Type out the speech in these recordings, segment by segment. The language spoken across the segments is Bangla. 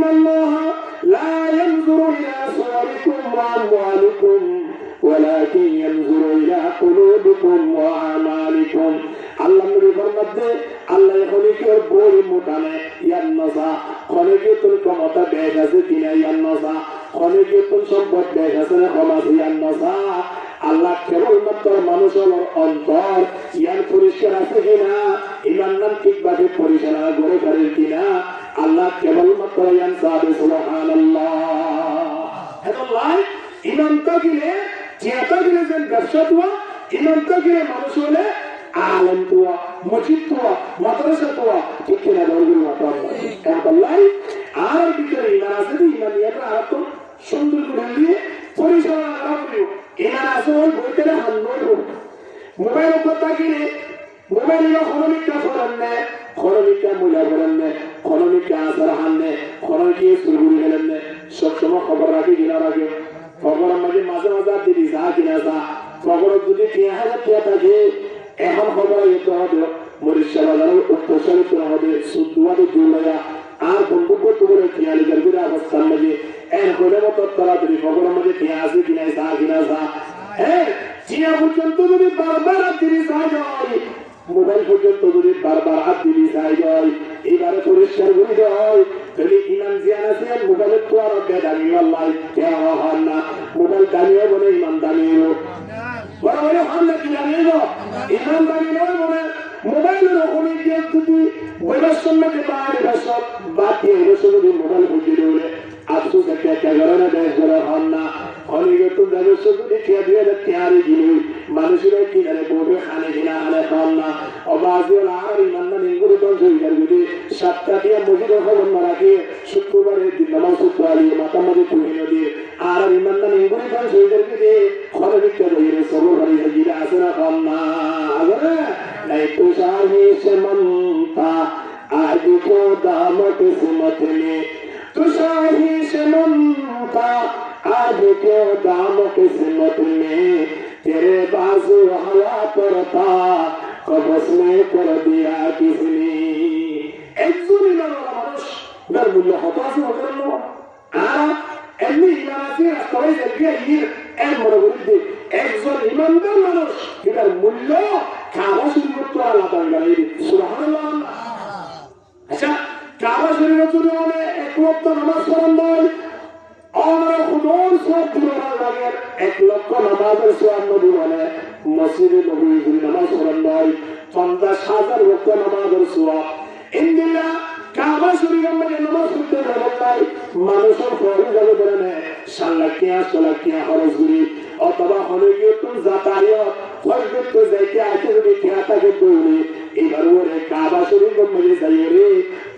ইন্নাল্লাহা লা ইয়ানজুরু ইলা সুওয়ারিকুম ওয়া আমওয়ালিকুম ওয়ালাকিন ইয়ানজুরু ইলা কুলুবিকুম ওয়া আমালিকুম। আল্লাহ নবী ফরমাতে আল্লাহ খলিকের বড় মোটানে ইয়ান্নাসা খলিকের ক্ষমতা বেশ আছে কিনা ইয়ান্নাসা খলিকের সম্পদ বেশ আছে না কম আছে ইয়ান্নাসা। আল্লাহ কেবলমাত্র মানুষের অন্তর ইয়ান পরিষ্কার আছে কিনা ইমান নাম ঠিকভাবে পরিচালনা করে পারেন কিনা আল্লাহ কেবলমাত্র ইয়ান সাবে সুবহানাল্লাহ। হেদাল্লাহ ইমান তাকিলে চিন্তা দিলে যেন ব্যবসা তোয়া ইমান তাকিলে মানুষ হলে আলেম তোয়া মসজিদ তোয়া মাদ্রাসা তোয়া ঠিক কিনা দরগুলো হেদাল্লাহ আর ভিতরে ইমান আছে ইমান ইয়াটা আর তো সুন্দর করে দিয়ে পরিচালনা করা করিও ইমান আছে ওই বইতে হান্নর মোবাইল কথা কিনে মোবাইল খরমিকা ফরান্নে খরমিকা মূলা ফরান্নে খরমিকা আসার হান্নে খরমিকে সুরগুড়ি গেলেন সবসময় খবর রাখি কিনা রাখে খবরের মাঝে মাঝে মাঝে দিদি যা কিনা যা খবর যদি 3000 টাকা থাকে এখন খবর যেতে হবে মরিষা বাজারের উপসারিত হবে সুদুয়ারে দুলয়া আর বন্ধুত্ব করে খেয়ালি করে অবস্থান মাঝে এর হলে মতো তাড়াতাড়ি খবরের মাঝে টিয়া আছে কিনা যা কিনা যা হ্যাঁ টিয়া পর্যন্ত যদি বারবার দিদি যায় যায় মোবাইল পর্যন্ত যদি বারবার হাত দিদি যায় যায় এবারে পরিষ্কার করে যায় তাহলে ইমান জিয়ান আছে মোবাইলের তো আর বেদানিও আল্লাহ কেন হন না মোবাইল দানিও বলে ইমান দানিও বড় বড় হন না কি দানিও ইমান দানিও বলে মোবাইলের ওখানে গিয়ে যদি বৈবাসন না বাইরে ভাষা বাদ দিয়ে বসে যদি মোবাইল বুঝিয়ে দেবে আফসোস একটা কারণে দেশ ধরা হন না অনেক তো ব্যবস্থা যদি খেয়ে দিয়ে তেয়ারি দিল মানুষের কিনারে বসে খানে কিনা আনে খান না অবাজে আর ইমান না নিগুলো তো যদি 7টা দিয়ে মসজিদের খবর না রাখে শুক্রবারের দিন নামাজ আলী মাথা মাঝে তুলে দিয়ে আর ইমান না নিগুলো তো শরীরকে দিয়ে খবর দিতে রয়ে সবর বাড়ি গিয়ে আসে না খান না नहीं तो शाही से मनता आज को दाम किस्मत में तो शाही से मनता आज को दाम किस्मत में तेरे बाजू हवा पर था कबस में कर दिया किसने एक दूरी ना মানুষ যার মূল্য হতাশ হবে না আর এমনি ইমানাতি রাস্তায় গিয়ে এক মনে করি একজন ইমানদার মানুষ এটার মূল্য কাবা শরীফ আলাদা গাড়ি সুবহানাল্লাহ। আচ্ছা কাবা শরীফ যদি মানে এক ওয়াক্ত নামাজ পড়ান নয় আমরা খুদর সব দিনের লাগে 1 লক্ষ নামাজের সওয়াব নবী বলে মসজিদে নবী যদি নামাজ পড়ান নয় 50,000 ওয়াক্ত নামাজের সওয়াব ইনশাআল্লাহ কাবা শরীফের মধ্যে নামাজ পড়তে ভালো মানুষের ফরজ যাবে বলেন সালাকিয়া সালাকিয়া খরচ করি অথবা হলে গিয়ে তো যাতায়াত খরচ করতে যাইতে আছে যদি খেয়াটাকে দৌড়ে এবার ওরে কাবা শরীফের মধ্যে যাই রে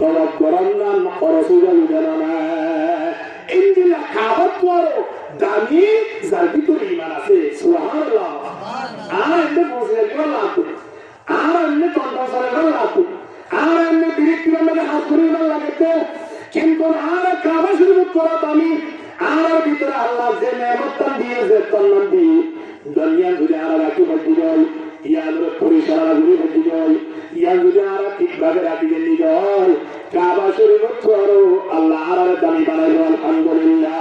তবে গরম না খরচ হয়ে যাবে জানা না ইনশাআল্লাহ কাবা পড়ো দামি যার ভিতরে ঈমান আছে সুবহানাল্লাহ আর এতে বসে গেল আর এমনি তন্ত্র করে গেল আর এমনি বিরিক্তির মধ্যে হাত করিয়ে লাগতে কিন্তু আর কাবা শরীফ পড়া দামি আর ভিতরে আল্লাহ যে নেয়ামতটা দিয়েছে তার নাম দি দুনিয়া জুড়ে আর রাখি বাজি যায় ইয়ার পরিচালনা জুড়ে বাজি যায় ইয়ার জুড়ে আর ঠিকভাবে রাখি দিয়ে যায় কাবা শরীফ পড়ো আল্লাহ আর দামি বানাইলো আলহামদুলিল্লাহ।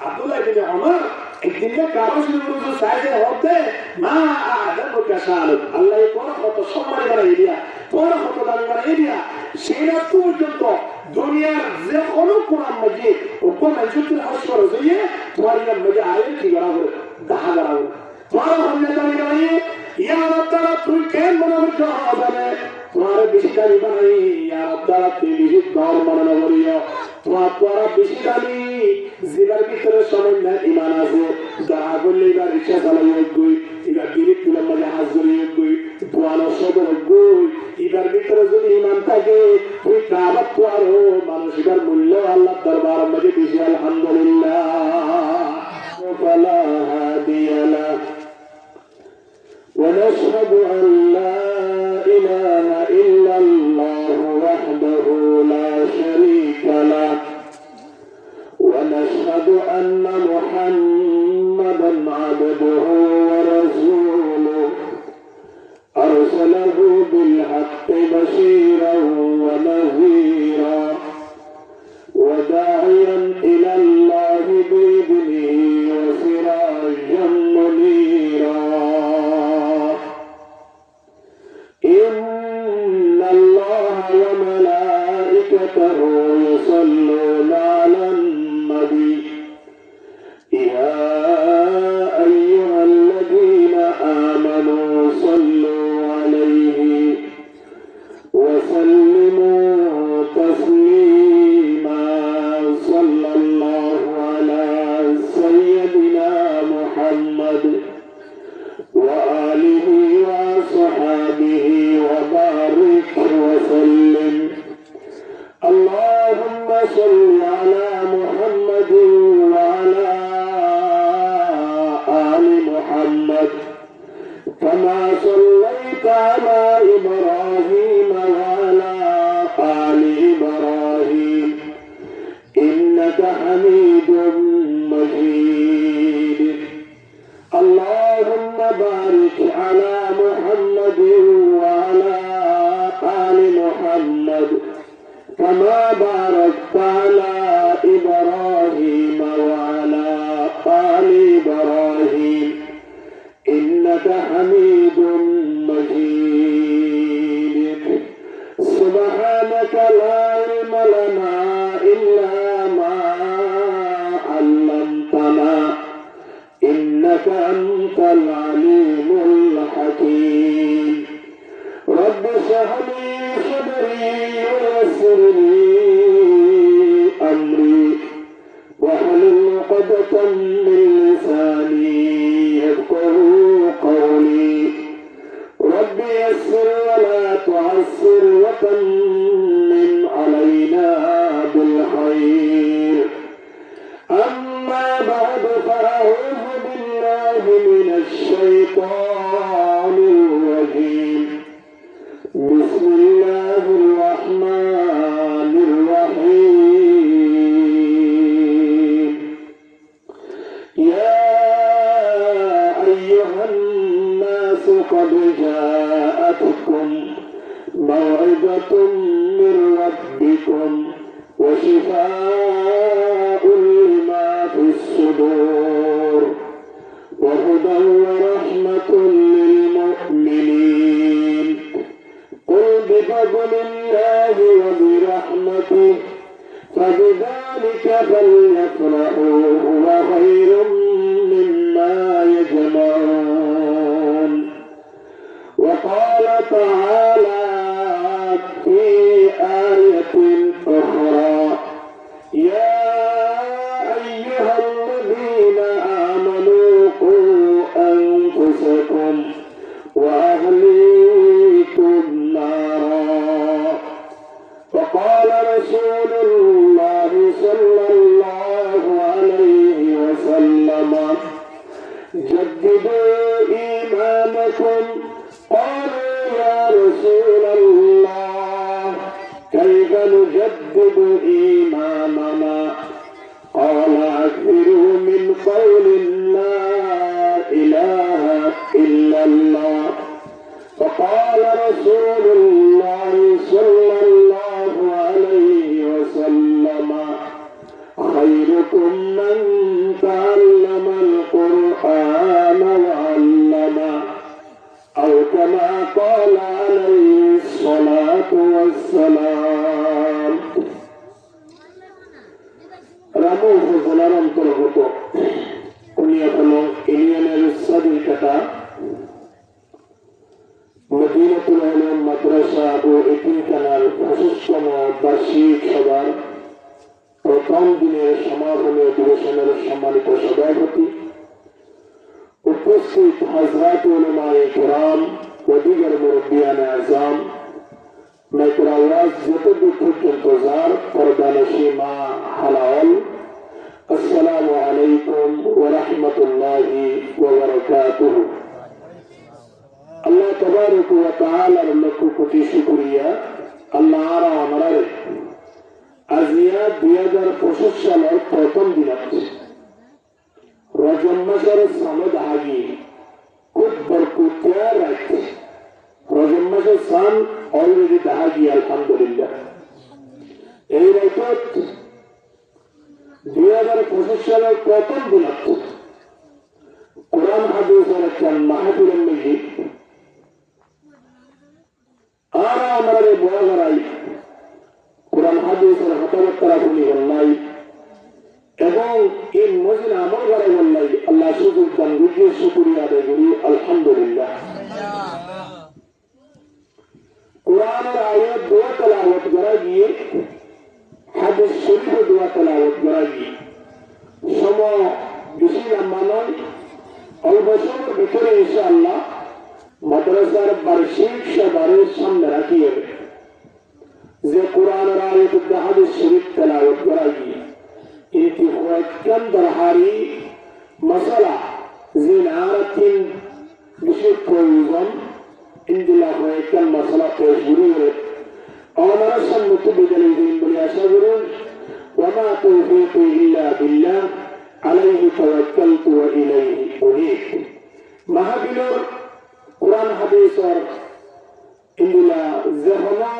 আব্দুল্লাহ ইবনে ওমর একদিন কাবা শরীফের সাইজে হতে মা আদম কাশাল আল্লাহ কোন কত সম্মান বানাই দিয়া কোন কত দামি বানাই দিয়া সেটা পর্যন্ত দুনিয়ার যে কোনো কোরআন মাজিদ ও কোরআন শরীফের হাসর হইয়ে তোমার নাম মধ্যে আয়ে কি করা হবে দেখা করা হবে তোমার সামনে দামি বানাই ইয়া আল্লাহ তুই কেন মনে করছ হবে তোমার বেশি দামি বানাই ইয়া আল্লাহ তুই বেশি দর মনে করিও তোমার তোরা বেশি দামি জীবনের ভিতরে সময় না ঈমান আছে যারা বললে এবার রিক্সা চালাই গই এবার বিরিক তুলে মধ্যে হাত জড়িয়ে গই দোয়ানো সদর গই এবার ভিতরে যদি ঈমান থাকে তুই কাবা তোয়ারো মানুষের মূল্য আল্লাহ দরবার মধ্যে বেশি আলহামদুলিল্লাহ। ফালা হাদিয়া লা ওয়া নাশহাদু আন লা ইলাহা ইল্লাল্লাহু ওয়াহদাহু লা শারীকা লাহু ونشهد أن محمدا عبده ورسوله أرسله بالحق بشيرا ونذيرا وملائكته يصلون على النبي يا أيها الذين آمنوا صلوا عليه وسلموا تسليما صلى الله على سيدنا محمد وآله وصحبه وبارك وسلم اللهم صل على محمد وعلى آل محمد كما صليت على إبراهيم وعلى آل إبراهيم إنك حميد مجيد اللهم بارك على محمد وعلى آل محمد كما باركت على إبراهيم وعلى آل إبراهيم إنك حميد مجيد سبحانك لا علم لنا إلا ما علمتنا إنك أنت العليم الحكيم رب اشرح لي صدري ويسر لي أمري واحلل عقدة من لساني يفقهوا قولي رب يسر ولا تعسر وتمم علينا بالخير أما بعد فأعوذ بالله من الشيطان الرجيم بسم الله الرحمن الرحيم يا أيها الناس قد جاءتكم موعظة من ربكم وشفاء لما في الصدور وهدى ورحمة للمؤمنين قل بفضل الله وبرحمته فبذلك فليفرحوا هو خير مما يجمعون وقال تعالى في آية أخرى يا أيها الذين آمنوا قوا أنفسكم وأهليكم نارا وقال رسول الله صلى الله عليه وسلم جددوا إيمانكم قالوا يا رسول الله كيف نجدد إيماننا قال أكثروا من قول لا إله إلا الله فقال رسول الله صلى الله عليه وسلم خيركم من تعلم القرآن وعلمه أو كما قال عليه الصلاة والسلام রামু ফজলার অন্তর্গত কুনিয়াতলা ইউনিয়নের সাদিকাটা মদিনাতুল উলুম মাদ্রাসা ও এতিমখানার 25তম বার্ষিক সভার প্রথম দিনের সমাপনী অধিবেশনের সম্মানিত সভাপতি উপস্থিত হযরত উলামায়ে কিরাম ও দিগর মুরব্বিয়ানে আযম মাইক্রো আওয়াজ যতদূর পর্যন্ত যার পর্দানশী মা হালাল আসসালামু আলাইকুম ওয়া রাহমাতুল্লাহি ওয়া বারাকাতুহু আল্লাহ তাবারক ওয়া তাআলার লক্ষ কোটি শুকরিয়া আল্লাহ আরা আমারে আজিয়া 2025 সালের প্রথম দিন আছে রজব মাসের সনদ আগি খুব বরকতিয়া রাখছে রজব মাসের সান অলরেডি দেখা গিয়ে আলহামদুলিল্লাহ এই রাত 2025 সালের প্রথম দিন আছে কোরআন হাদিসের একটা মাহফিলের মধ্যে আর আমাদের বড়রাই কোরআন হাদিসের কথাবার্তা শুনি বললাই এবং এই মজিদ আমল করে বললাই আল্লাহ সুযোগ দান বুঝিয়ে শুকরিয়া আদায় করি আলহামদুলিল্লাহ। কোরআনের আয়াত দোয়া তেলাওয়াত করা গিয়ে হাদিস শরীফে দোয়া তেলাওয়াত করা গিয়ে সময় বেশি লম্বা নয়, অল্প সময়ের ভিতরে ইনশাআল্লাহ মাদ্রাসার বার্ষিক সভারের সামনে রাখিয়ে যে কোরআনের আয়াত হাদিস শরীফ তেলাওয়াত করা গিয়ে انتخابات درهاری مسئلہ زینارتین بشید پرویزم اندلا خویتن مسئلہ پیشگوری ہے آمارا سنمتو بدلیدین بلیاشا برون وما توفیق الا باللہ علیہ توکلت و الیہ انیب محبیلور قرآن حدیث اور اندلا زہنا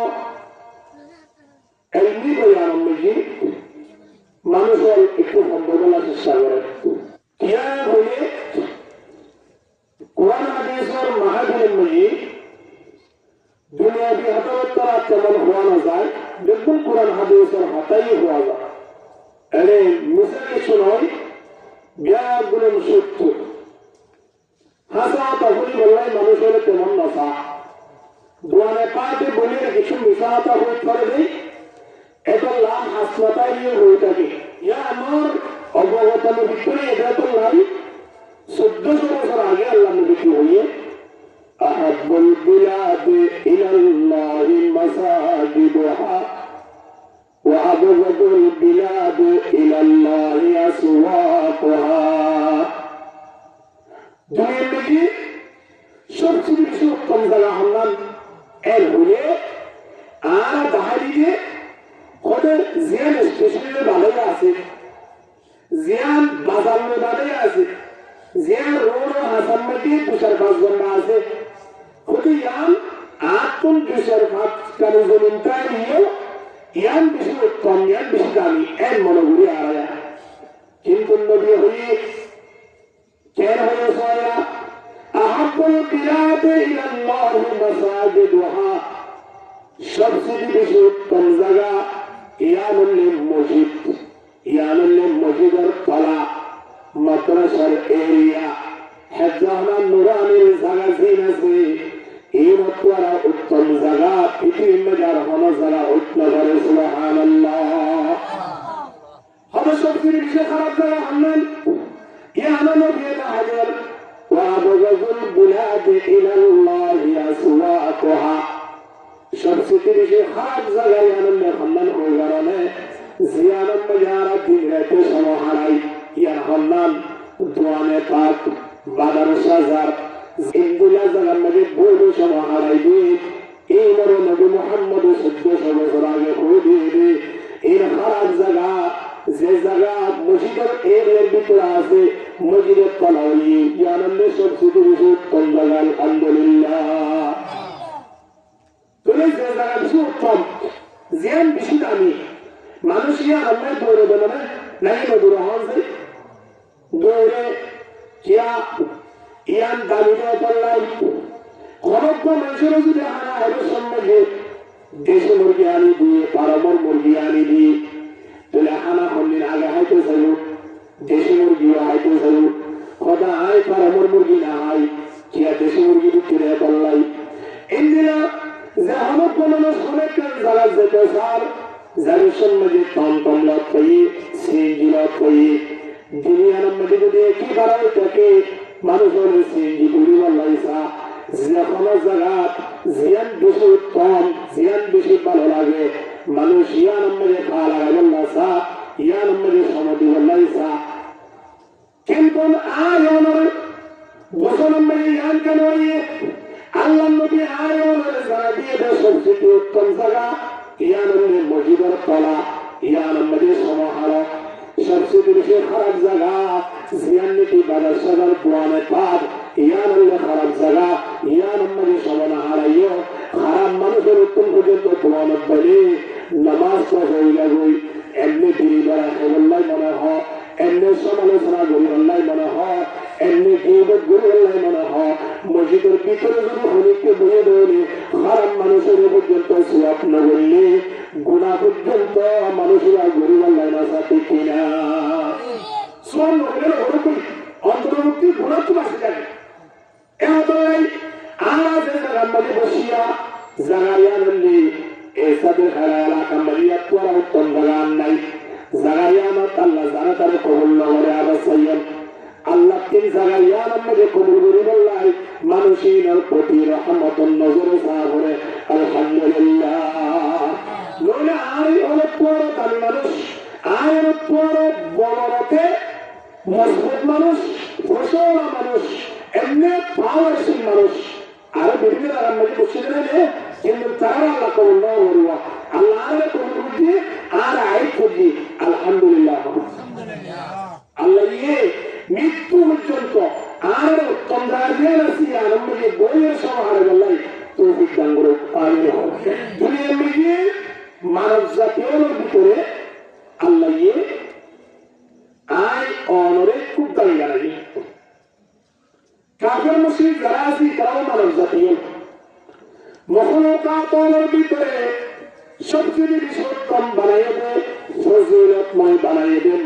علمی بیان مجید মানুষের একটু সম্ভাবনা চেষ্টা করে কিয়া হলে কোরআন হাদিসের মাহফিলের মধ্যে দুনিয়াবি হতাহতরা তেমন হওয়া না যায়, দেখুন কোরআন হাদিসের হাতাই হওয়া যায়। এনে মিশে কিছু নয়, ব্যাগুলো সত্য হাসা তাহলে বললাই মানুষের তেমন নশা দোয়ানে পাতে বলে কিছু মিশাহাতা হয়ে করে দেয় এটা লাভ হাসপাতাল নিয়ে হয়ে থাকে। ইয়া আমার অবগতার ভিতরে এটা তো নাই 1400 বছর আগে আল্লাহ নবী কি হইয়ে আহাব্বুল বিলাদ ইলাল্লাহি মাসাজিদুহা ওয়া আবগাদুল বিলাদ ইলাল্লাহি আসওয়াকুহা। দুনিয়ার মধ্যে সবচেয়ে বেশি উত্তম জায়গা হলাম এর হলে আর বাহারিয়ে ওদের জিয়ান স্টেশনে ভালোই আছে, জিয়ান বাজার ময়দানে আছে, জিয়ান রোড ও হাসান মাটি 2-5 ঘন্টা আছে। ওদের ইয়ান 8-2-5 কারো জমিনটা নিয়েও ইয়ান বেশি উত্তম, ইয়ান বেশি দামি এর মনোগুলি আড়ায়া। কিন্তু নবী হয়ে কেন হয়ে সয়া আহাব্বুল বিলাদে ইলাল্লাহি মাসাজিদুহা, সবচেয়ে বেশি উত্তম জায়গা ইয়ানুল মসজিদ, ইয়ানুল মসজিদের তলা মাদ্রাসার এরিয়া হেজানা নুরানির জায়গা জিন আছে এই মতওয়ারা উত্তম জায়গা পৃথিবীর মজার হলো যারা উত্তম করে সুবহানাল্লাহ। হবে সবচেয়ে বেশি খারাপ জায়গা হলেন ইয়ানুল বিল হাজার ওয়া আবগাজুল বিলাদ ইলাল্লাহি আসওয়াকুহা। সবচেয়ে বেশি খারাপ জায়গায় আনন্দের সন্ধান হয়ে কারণে জিয়ানম যারা দিন রাতে সময় হারাই ইয়ার সন্ধান দোয়ানে পাক বাদার সাজার ইন্দুলা জায়গার মধ্যে বহু সময় হারাই দিয়ে এই বড় নবী মোহাম্মদ 1400 বছর আগে হয়ে দিয়ে এর খারাপ জায়গা যে জায়গা মসজিদের এর ভিতরে আছে মসজিদের তলায় আনন্দের সবচেয়ে বেশি উত্তম জায়গা আলহামদুলিল্লাহ। যে জায়গা বেশি উত্তম জিয়ান বেশি দামি মানুষ ইয়া আল্লাহ দৌড়ে দেবে না নাই দৌড়ে হন যে দৌড়ে কিয়া ইয়ান দামি দেওয়া পারলাই খরব মানুষের যদি আনা হবে সম্বন্ধে দেশে মুরগি আনি দিয়ে পারমর মুরগি আনি দিয়ে তাহলে আনা হন্দিন আগে হাইতে চাইল দেশি মুরগিও হাইতে চাইল কথা আয় পারমর মুরগি না হয় কিয়া দেশি মুরগি বিক্রি পারলাই ইন্দিনা যে আমার কোনো সনেকার যারা যেতে সার যাদের সন্মানে টমটম লাভ পাই সিএনজি লাভ পাই দুনিয়ার মধ্যে যদি একই বাড়াই থাকে মানুষের সিএনজি পরিবার লাইসা যে কোনো জায়গা জিয়ান বেশি উত্তম জিয়ান বেশি ভালো লাগে মানুষ ইয়া নম্বরে খাওয়া লাগাবেন লাইসা ইয়া নম্বরে সমাধি লাইসা কিন্তু আর আমার বছর নম্বরে ইয়ান কেন আল্লাহ নবী আয়াতের জায়গা দিয়ে সবচেয়ে উত্তম জায়গা ইয়ানুল মসজিদের তলা ইয়ানুল সমাহারা সবচেয়ে বেশি খারাপ জায়গা জিয়ান্নতি বাজার সাজার পুরানে পাপ ইয়ানুল খারাপ জায়গা ইয়ানুল সমাহারাইও খারাপ মানুষের উত্তম পর্যন্ত পুরানে বলে নামাজ তো হয়ে গেল এমনি দিদি বেড়া খেবল্লাই মনে হয় এমনি সমালোচনা করি আল্লাহ মনে হয় এমনি গিবত করি আল্লাহ মনে হয় মসজিদের ভিতরে যদি হলিককে বলে দেবে খারাপ মানুষের পর্যন্ত সুয়াপ না বললে গুণা পর্যন্ত মানুষেরা গরিব আল্লাহ না সাথে কিনা সোন নগরের ওরকম অন্তর্ভুক্তি গুণা তো বাসে যাবে এমন আমরা যে জায়গার মাঝে বসিয়া জাগাইয়া নলি এসাদের খেলা এলাকা মারিয়া তোরা উত্তম বাগান নাই জাগাইয়া আমার আল্লাহ জানা তারা কবুল নগরে আবার সাইয়াম আল্লাহ তিন জাগাইয়া আমাকে কবুল করি বললাই মানুষের প্রতি রহমতন নজরে সাহাবরে আলহামদুলিল্লাহ নইলে আই অনেক বড় দামি মানুষ আই অনেক বড় বড়তে মজবুত মানুষ ফসলা মানুষ এমনি পাওয়ারশীল মানুষ আরো বিভিন্ন জায়গার মধ্যে বসে নেবে কিন্তু তারা আল্লাহ কবুল না করবো আল্লাহ আরে কবুল করছি আর আই করছি আলহামদুলিল্লাহ আল্লাহ ইয়ে মৃত্যু পর্যন্ত আর উত্তম দাঁড়িয়ে আছি আনন্দকে বইয়ের সমাহারে বললাই তৌফিক দান করে পারবে দুনিয়ার মধ্যে মানব জাতীয় ভিতরে আল্লাহ ইয়ে আয় অনরে খুব দামি জানাই কাফের মুশরিক যারা আছে তারাও মানব জাতীয় মখলুকাতের ভিতরে সবচেয়ে বেশি উত্তম বানাইয়ে দেয় ফজিলতময় বানাইয়ে দেয়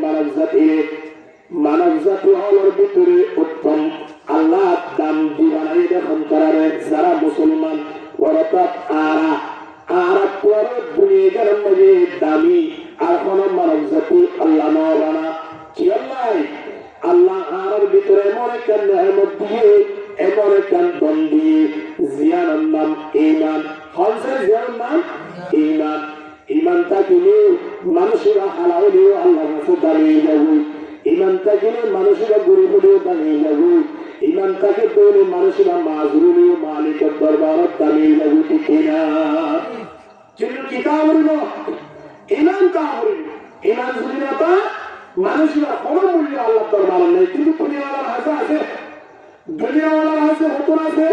মানব জাতি হলোর ভিতরে উত্তম আল্লাহ দাম দি বানাইয়ে দেখুন তারা যারা মুসলমান অর্থাৎ আরা পরে দুনিয়ার মধ্যে দামি আর কোন মানব জাতি আল্লাহ নবানা কি আল্লাহ আর ভিতরে এমন একটা নেহমত দিয়ে এমন একটা দন দিয়ে জিয়ানের নাম ঈমান হলসের জিয়ানের নাম ঈমান ঈমান থাকিলে মানুষেরা হালাল হলেও আল্লাহর কাছে দাঁড়িয়ে যাবে ঈমান থাকিলে মানুষেরা গরিব হলেও দাঁড়িয়ে যাবে ঈমান থাকে তৈরি মানুষেরা মাজরুর হলেও মালিকের দরবারত দাঁড়িয়ে যাবে ঠিক না কিন্তু কিতাব হইল ঈমান কাম হইল ঈমান যদি না তা মানুষেরা কোনো মূল্য আল্লাহ দরবার নেই কিন্তু দুনিয়াওয়ালার হাতে আছে দুনিয়াওয়ালার হাতে হতন আছে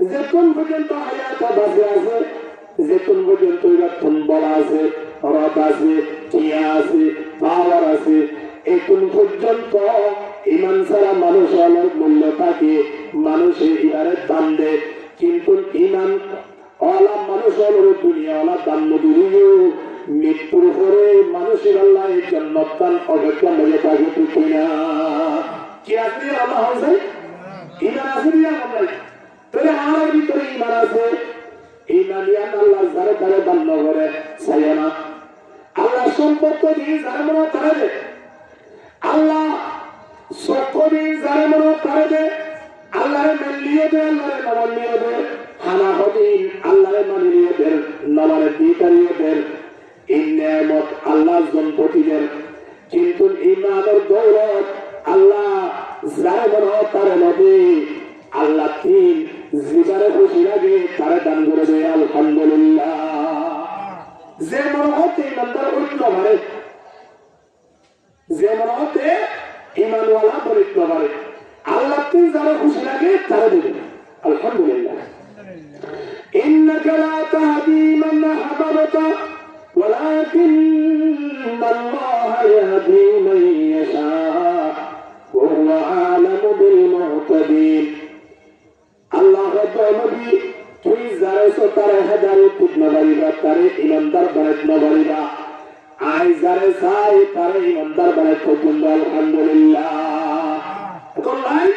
যেতন পর্যন্ত হায়াত বাঁচে আছে যেতন পর্যন্ত ইরাতন বলা আছে রথ আছে টিয়া আছে পাওয়ার আছে এখন পর্যন্ত ইমান ছাড়া মানুষ আলোর মূল্য থাকে মানুষের ইমানের দাম দেয় কিন্তু ইমান আলা মানুষ আলোর দুনিয়াওয়ালা দাম দিলেও মৃত্যুর পরে মানুষের আল্লাহ জান্নাত দান অপেক্ষা হয়ে থাকে ঠিক না কি আছে আল্লাহ হয়েছে ইমান আছে দিয়া বলাই তবে আমার ভিতরে ইমান আছে ইমানিয়ান আল্লাহ যারা তারা দান করে চাই না আল্লাহ সম্পর্ক দিয়ে যারা মনে তারা দে আল্লাহ সক্ষ দিয়ে যারা মনে তারা দে আল্লাহরে মানিয়ে দে আল্লাহরে মানিয়ে দে হানা হদিন আল্লাহরে মানিয়ে দে নমারে দিতারিয়ে দে এই নিয়ামত আল্লাহ সম্পত্তিদের কিন্তু ইমানের দৌলত আল্লাহ যারা মনে তারা নদী আল্লাহ তিন জীবনে খুশি লাগে তারা দান করে দেয় আলহামদুলিল্লাহ যে মনে হতে ইমানদার উঠল পারে যে মনে হতে ইমানওয়ালা পরিত্ন পারে আল্লাহ তিন যারা খুশি লাগে তারা দেবে আলহামদুলিল্লাহ ইন্নাকা লা তাহদি মান আহবাবতা ولكن الله يهدي من يشاء وهو أعلم بالمهتدين الله رب العالمين তুই যারা তারা হেদায়েত না বলিবা তারে ইমানদার বানাত না বলিবা আই যারা চাই তারে ইমানদার বানাত পর্যন্ত আলহামদুলিল্লাহ কোলাই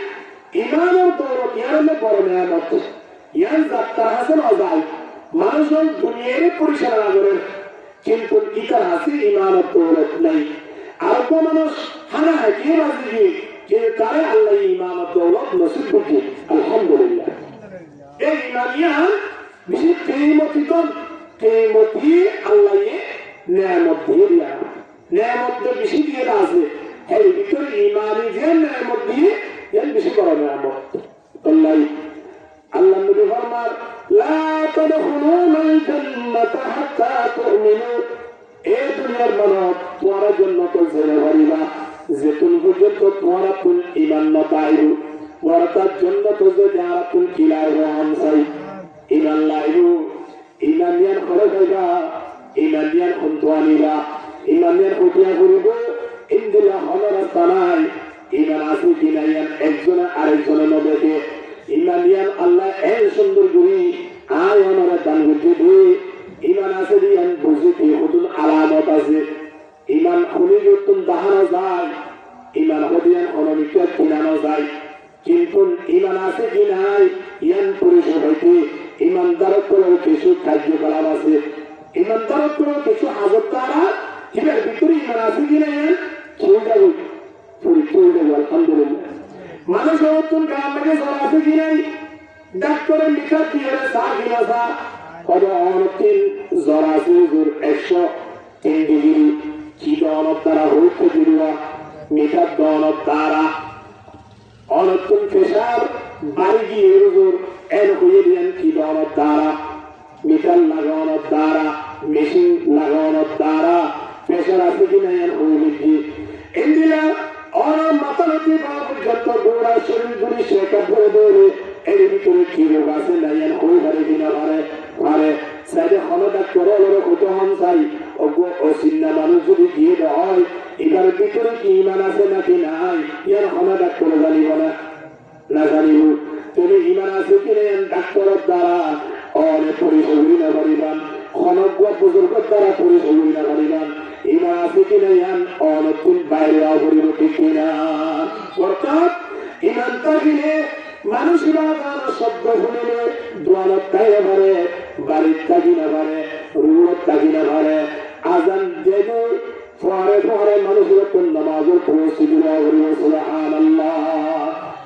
ইমানের দৌলত ইয়ারলে বড় নিয়ামত ইয়ার যাত্রা হাসিল অজাল মানুষজন দুনিয়ার পরিচালনা করে কিন্তু ইতার হাসি ইমানত দৌলত নাই আর তো মানুষ হানা হাকিয়ে বাজি যে তারে আল্লাহ ইমানত দৌলত নসিব করছে আলহামদুলিল্লাহ এই ইমানিয়ান বিশেষ কেমতি আল্লাহ নিয়ামত দিয়ে দিয়া নিয়ামত বেশি দিয়ে আছে এর ভিতরে ইমানি যে নিয়ামত দিয়ে এর বেশি বড় নিয়ামত আল্লাহ আল্লাহ নবী ফরমান লা তাদখুলুনাল জান্নাতা হাত্তা তুমিনু এই দুনিয়ার মানব তোমার জান্নাত জেনে পারিবা যেতুন পর্যন্ত তোমার কোন ঈমান নতাইরু ওয়ারাতার জান্নাত যারা কোন কিলাই রহম চাই ঈমান লাইরু ঈমানিয়ান করে যাইবা ঈমানিয়ান খুনতুয়ানিবা ঈমানিয়ান খুটিয়া করিব ইনদিলা হলার তানাই ঈমান আছে কিনাইয়ান একজনে আরেকজনে নবেকে ইমানিয়ান আল্লাহ এই সুন্দর করি আয় আমার দান করতে দে ইমান আছে দিয়ান বুঝিতে হুতুন আলামত আছে ইমান খুলি যতন দাহানো যায় ইমান হদিয়ান অনমিকা কিনানো যায় কিন্তু ইমান আছে কি নাই ইয়ান পরিচয় হইতে ইমানদারত্বের কিছু কার্যকলাপ আছে ইমানদারত্বের কিছু হাজত দ্বারা এটার ভিতরে ইমান আছে কি না ইয়ান চলে যাবে পরিচয় দেবো আলহামদুলিল্লাহ মানুষ নতুন গ্রাম থেকে জ্বর আছে কি নাই ডাক্তারের লিখা দিয়ে চা কিনা চা কত অনতিন জ্বর আছে 103 ডিগ্রি কি দনব দ্বারা হইতে দিলুয়া মিটার দনব দ্বারা অনতুন প্রেশার বাড়ি গিয়ে হুজুর এর হয়ে দিলেন কি দনব দ্বারা মিটার লাগানোর দ্বারা মেশিন লাগানোর দ্বারা প্রেশার আছে কি না এর হয়ে গিয়ে ইন্দিলা और मतलबी बाबू जब तक गोरा शरीर गुरी शेखर भरे दौरे এর ভিতরে কি রোগ আছে নাইয়ান হই পারে কিনা পারে সাইডে হলদা করে ওরে কত হন চাই ও সিন্না মানুষ যদি দিয়ে দেয় এটার ভিতরে কি ইমান আছে নাকি নাই ইয়ার হলদা করে জানিব না জানিব তুমি ইমান আছে কি না ডাক্তারের দ্বারা অনেক পরিচয় না পারিবান খনজ্ঞ বুজুর্গের দ্বারা পরিচয় না পারিবান ইমান আছে কি না ইয়ান অনতুন বাইরে অপরিব ঠিক কিনা অর্থাৎ ইমান থাকিলে মানুষেরা গান শব্দ শুনিলে দোয়ালত তাইলে পারে বাড়ির থাকি না পারে রুড়ত থাকি না পারে আজান দেবে পরে পরে মানুষের নামাজের পরিস্থিতি সুবহানাল্লাহ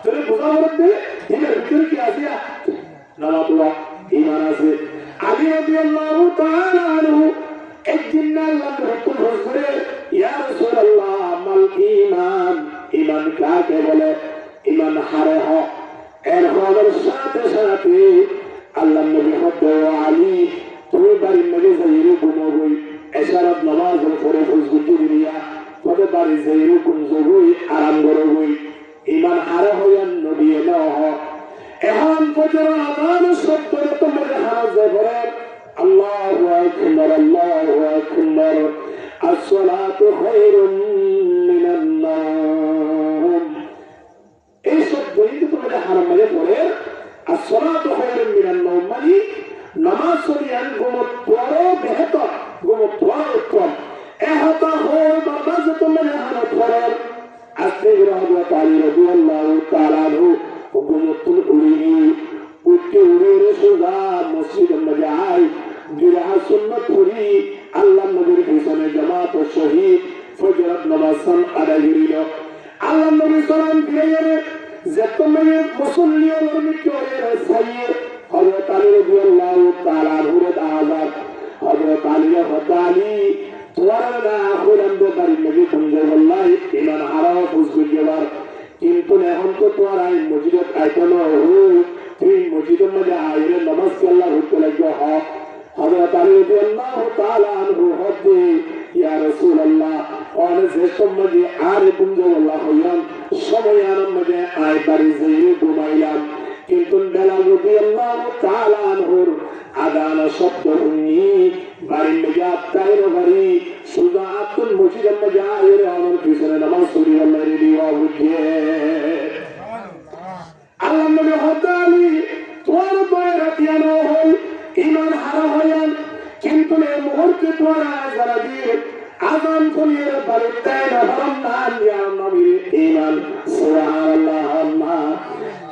তুমি বোঝা বলতে এটার ভিতরে কি আছে নামাতুল্লাহ ইমান আছে আলী রাদিয়াল্লাহু তাআলা আনহু একদিন আল্লাহ হুকুম করে ইয়া রাসূলুল্লাহ মাল ঈমান ঈমান কাকে বলে ঈমান হারে হয় এর হওয়ার সাথে সাথে আল্লাহ নবী হদ্দ আলী তুমি বাড়ির নবী যাইরে ঘুমাবই এশারাত নামাজ পড়ে ফুজগুটি দিয়া তবে বাড়ি যাইরে ঘুমজবই আরাম করবই ঈমান হারে হইয়ান নবী এলো এখন ফজর আযান শব্দে তোমাদের হারাজ করে আল্লাহু আকবার আসসালাতু খায়রুম মিনান নাওম এই শব্দই তোমাদের হারাম মানে পড়ে আসসালাতু খায়রুম মিনান নাওম মানে নামাজ পড়িয়ান ঘুমোত্তর বেহতর ঘুমোত্তর উত্তম এহতা হয় নামাজ তোমাদের হারাম পড়ে আস্তে রাহমাত আলী রাদিয়াল্লাহু তাআলা আনহু ঘুমোত্তর উড়ি উঠতে উড়ে সোজা মসজিদের মধ্যে আয় বিরাহ সুন্নাত পড়ি আল্লাহ নবীর পিছনে জামাত ও শহীদ ফজর নামাজ আদায় করিল আল্লাহ নবী সালাম ফিরে যে তুমি মুসল্লি মৃত্যু হয়ে সাইয়ে হযরত আলী রাদিয়াল্লাহু তাআলা আনহুর আযাব হযরত আলী রাদিয়াল্লাহু তোয়ার না আখুরাম বাড়ি নবী সঙ্গে বললাই ইমান হারাও বুঝবে যাবার কিন্তু এখন তো তোর আই মসজিদে আইতনো তুই মসজিদের মধ্যে আইরে নামাজ আল্লাহ হতে লাগবে হযরত আলী রাদিয়াল্লাহু তাআলা আনহু হদে ইয়া রাসূলুল্লাহ অনে যে সময় আর বুঝে আল্লাহ হইয়াম সময় আনন্দ মধ্যে আই বাড়ি যাইয়ে ঘুমাইলাম কিন্তু বেলাল রাদিয়াল্লাহু তাআলা আনহুর আদান শব্দ শুনি বাড়ির মধ্যে আত্মাইর বাড়ি সুজাতুল মসজিদের মধ্যে আইরে আমার পিছনে নামাজ পড়ি আল্লাহ রেডিও বুঝে আল্লাহ নবী হদালি তোর পায়ে রাতিয়ানো হই ইমান হারা হইয়ান কিন্তু এই মুহূর্তে তোর আজান দিয়ে আজান করিয়ে বাড়ির তাইনা হারাম না ইয়া নবী ইমান সুবহানাল্লাহ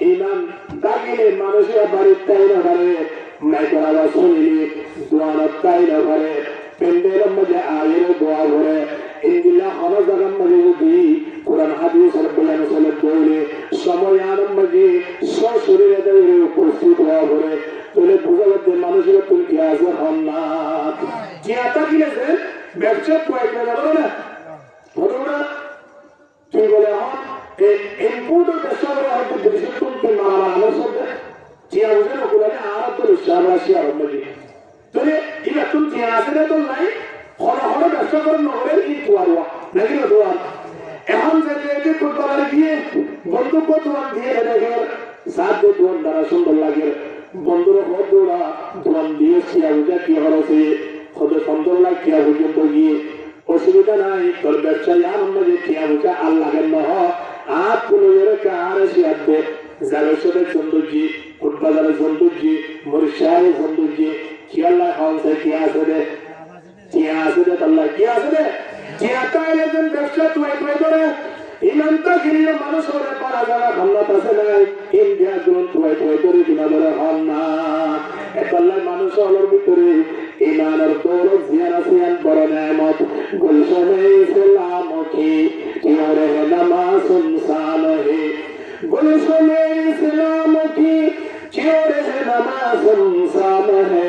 ইমান দাগিলে মানুষের বাড়ির তাইনা করে মাইকের আওয়াজ শুনিলে দোয়ানত তাইনা করে পেন্ডেলের মধ্যে আয়ের দোয়া করে ইনদিল্লাহ হলো জাগার মধ্যে যদি কোরআন হাদিস বলেন চলে দৌড়ে সময় আরম্ভে সশরীরে দৌড়ে উপস্থিত হওয়া করে তোলে বোঝা যাচ্ছে মানুষের তুমি কি আছে হন না কি আতা কিনেছে ব্যবসা কয়েক যাবে না হতো না তুই বলে হন ইনপুট ব্যবসা করে হয়তো বিদেশে তুমি মারা আমার সাথে চিয়া বুঝে না বলে আর তো রাশি আরম্ভ তোলে এটা তুমি চিয়া আছে না তো নাই হলো হলো ব্যবসা করে নহলে এই তোয়ারওয়া নাকি না তোয়ার এখন যে ফুটবলার গিয়ে বন্ধুত্ব তোমার দিয়ে দেখে সাত দোয়ার দ্বারা সুন্দর লাগে বন্ধুরা হদোড়া দোয়ান দিয়ে চিয়া বুঝা কি হরসে হতে সুন্দর লাগে চিয়া পর্যন্ত গিয়ে অসুবিধা নাই তোর ব্যবসায় আনন্দ যে চিয়া বুঝা আল্লাহের নহ আর কোনো আর এসে আসবে জালের সৌন্দর্য ফুটবাজারের সৌন্দর্য মরিশাহের সৌন্দর্য কি আল্লাহ খাওয়াছে কি আছে রে কি আছে রে আল্লাহ কি আছে রে কি আকাইলে যেন ব্যবসা তুই করে ইমানটা গিরিয়ে মানুষ হলে পারা যারা খান্নাত আছে নাই ইন্ডিয়া গুলো তুই করে কিনা বলে হন না একল্লাই মানুষ হলোর ভিতরে ইমানের দৌলত জিয়ানা সিয়ান বড় নেমত গুলশনে ইসলাম কি কিওরে নামাজ ইনসান হে গুলশনে ইসলাম কি কিওরে নামাজ ইনসান হে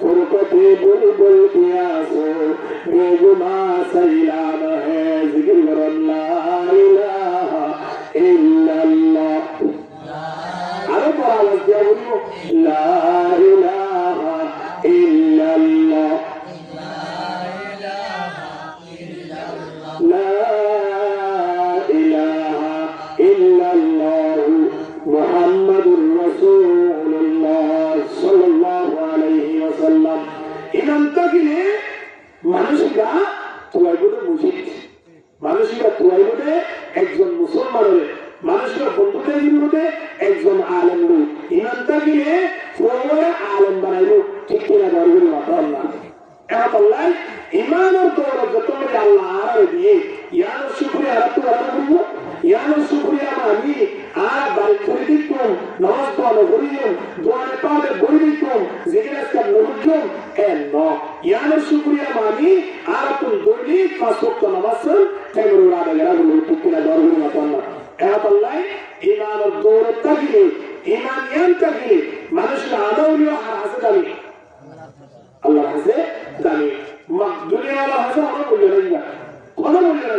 फुरकते बुलबुल कियासो बेगुमा सैलान है जिक्र ला इलाहा इल्लल्लाह अरे आवाज दिया बोलियो ला इलाहा इल्लल्लाह ला इलाहा इल्लल्लाह मुहम्मदुर रसूलुल्लाह सल्लल्लाहु अलैहि वसल्लम इनंता किने मानुषिका तुआइबोदे मुजिद मानुषिका तुआइबोदे एकजन मुसलमानरे मानुषिका बंधुते जिबोदे एकजन आलेम लो इनंता किने पुरोरे आलेम बनाइबो ठीक किना दरगुरी माता अल्लाह अल्लाह ईमान और तौर जतोरे अल्लाह आरे दिए यानो शुक्रिया रत्तु आरबो यानो शुक्रिया मानी आ बालकुरिदिकुम नमाज पढ़ो করিও দোয়ানে পাবে বইদিকুম জিকির কাজ নবুজুম এন্ন ইয়ানো শুকরিয়া মানি আর তুই দৈনিক পাঁচ ওয়াক্ত নামাজ তেমরু রাদা গরা বলে টুকিনা দরগুরি মাতান্না এত আল্লাহ ঈমানের দৌলত তাগিলে ঈমান ইয়ান তাগিলে মানুষের আদাউলিও হাসে দামি আল্লাহ হাসে দামি দুনিয়া আল্লাহ হাসে আমার বলে না কোন বলে না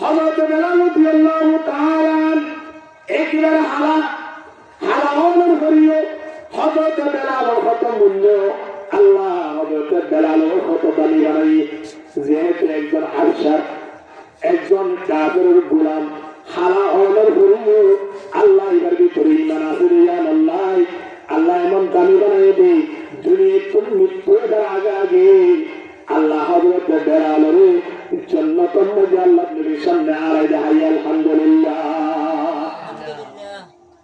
হযরত বেলাল রাদিয়াল্লাহু তাআলা একবার হালা ওমর করিও হযরত বেলাল কত মূল্য আল্লাহ হযরত বেলাল কত দামি বানাই যেহেতু একজন হাবশার একজন কাফেরের গোলাম হালা ওমর করিও আল্লাহ এবার ভিতরে ঈমান আছে ইয়া আল্লাহ আল্লাহ এমন দামি বানাই দে দুনিয়ার কোন মৃত্যুর আগে আল্লাহ হযরত বেলালের জান্নাতের মধ্যে আল্লাহ নবীর সামনে আড়াই দেয় আলহামদুলিল্লাহ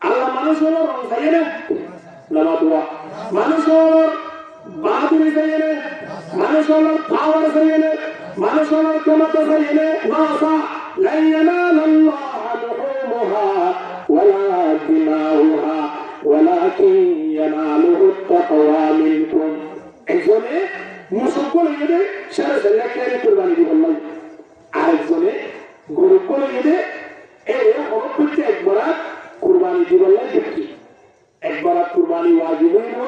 আল্লাহ মানুষ হলো রং চাইয়ে নামাতুয়া মানুষ হলো বাহাদুরি চাইয়ে মানুষ হলো পাওয়ার চাইয়ে মানুষ হলো ক্ষমতা চাইয়ে নাসা লা ইয়ানালাল্লাহু লুহুমুহা ওয়ালা দিমাউহা ওয়ালাকিন ইয়ানালুহু তাকওয়া মিনকুম একজনে মুসলমান হইলে সারা জাল্লাকে কুরবানি দিবেন না আরেকজনে গরু করে দিলে এই হরফতে একবার কুরবানি দিবেন না দেখি একবার কুরবানি ওয়াজিব হইলো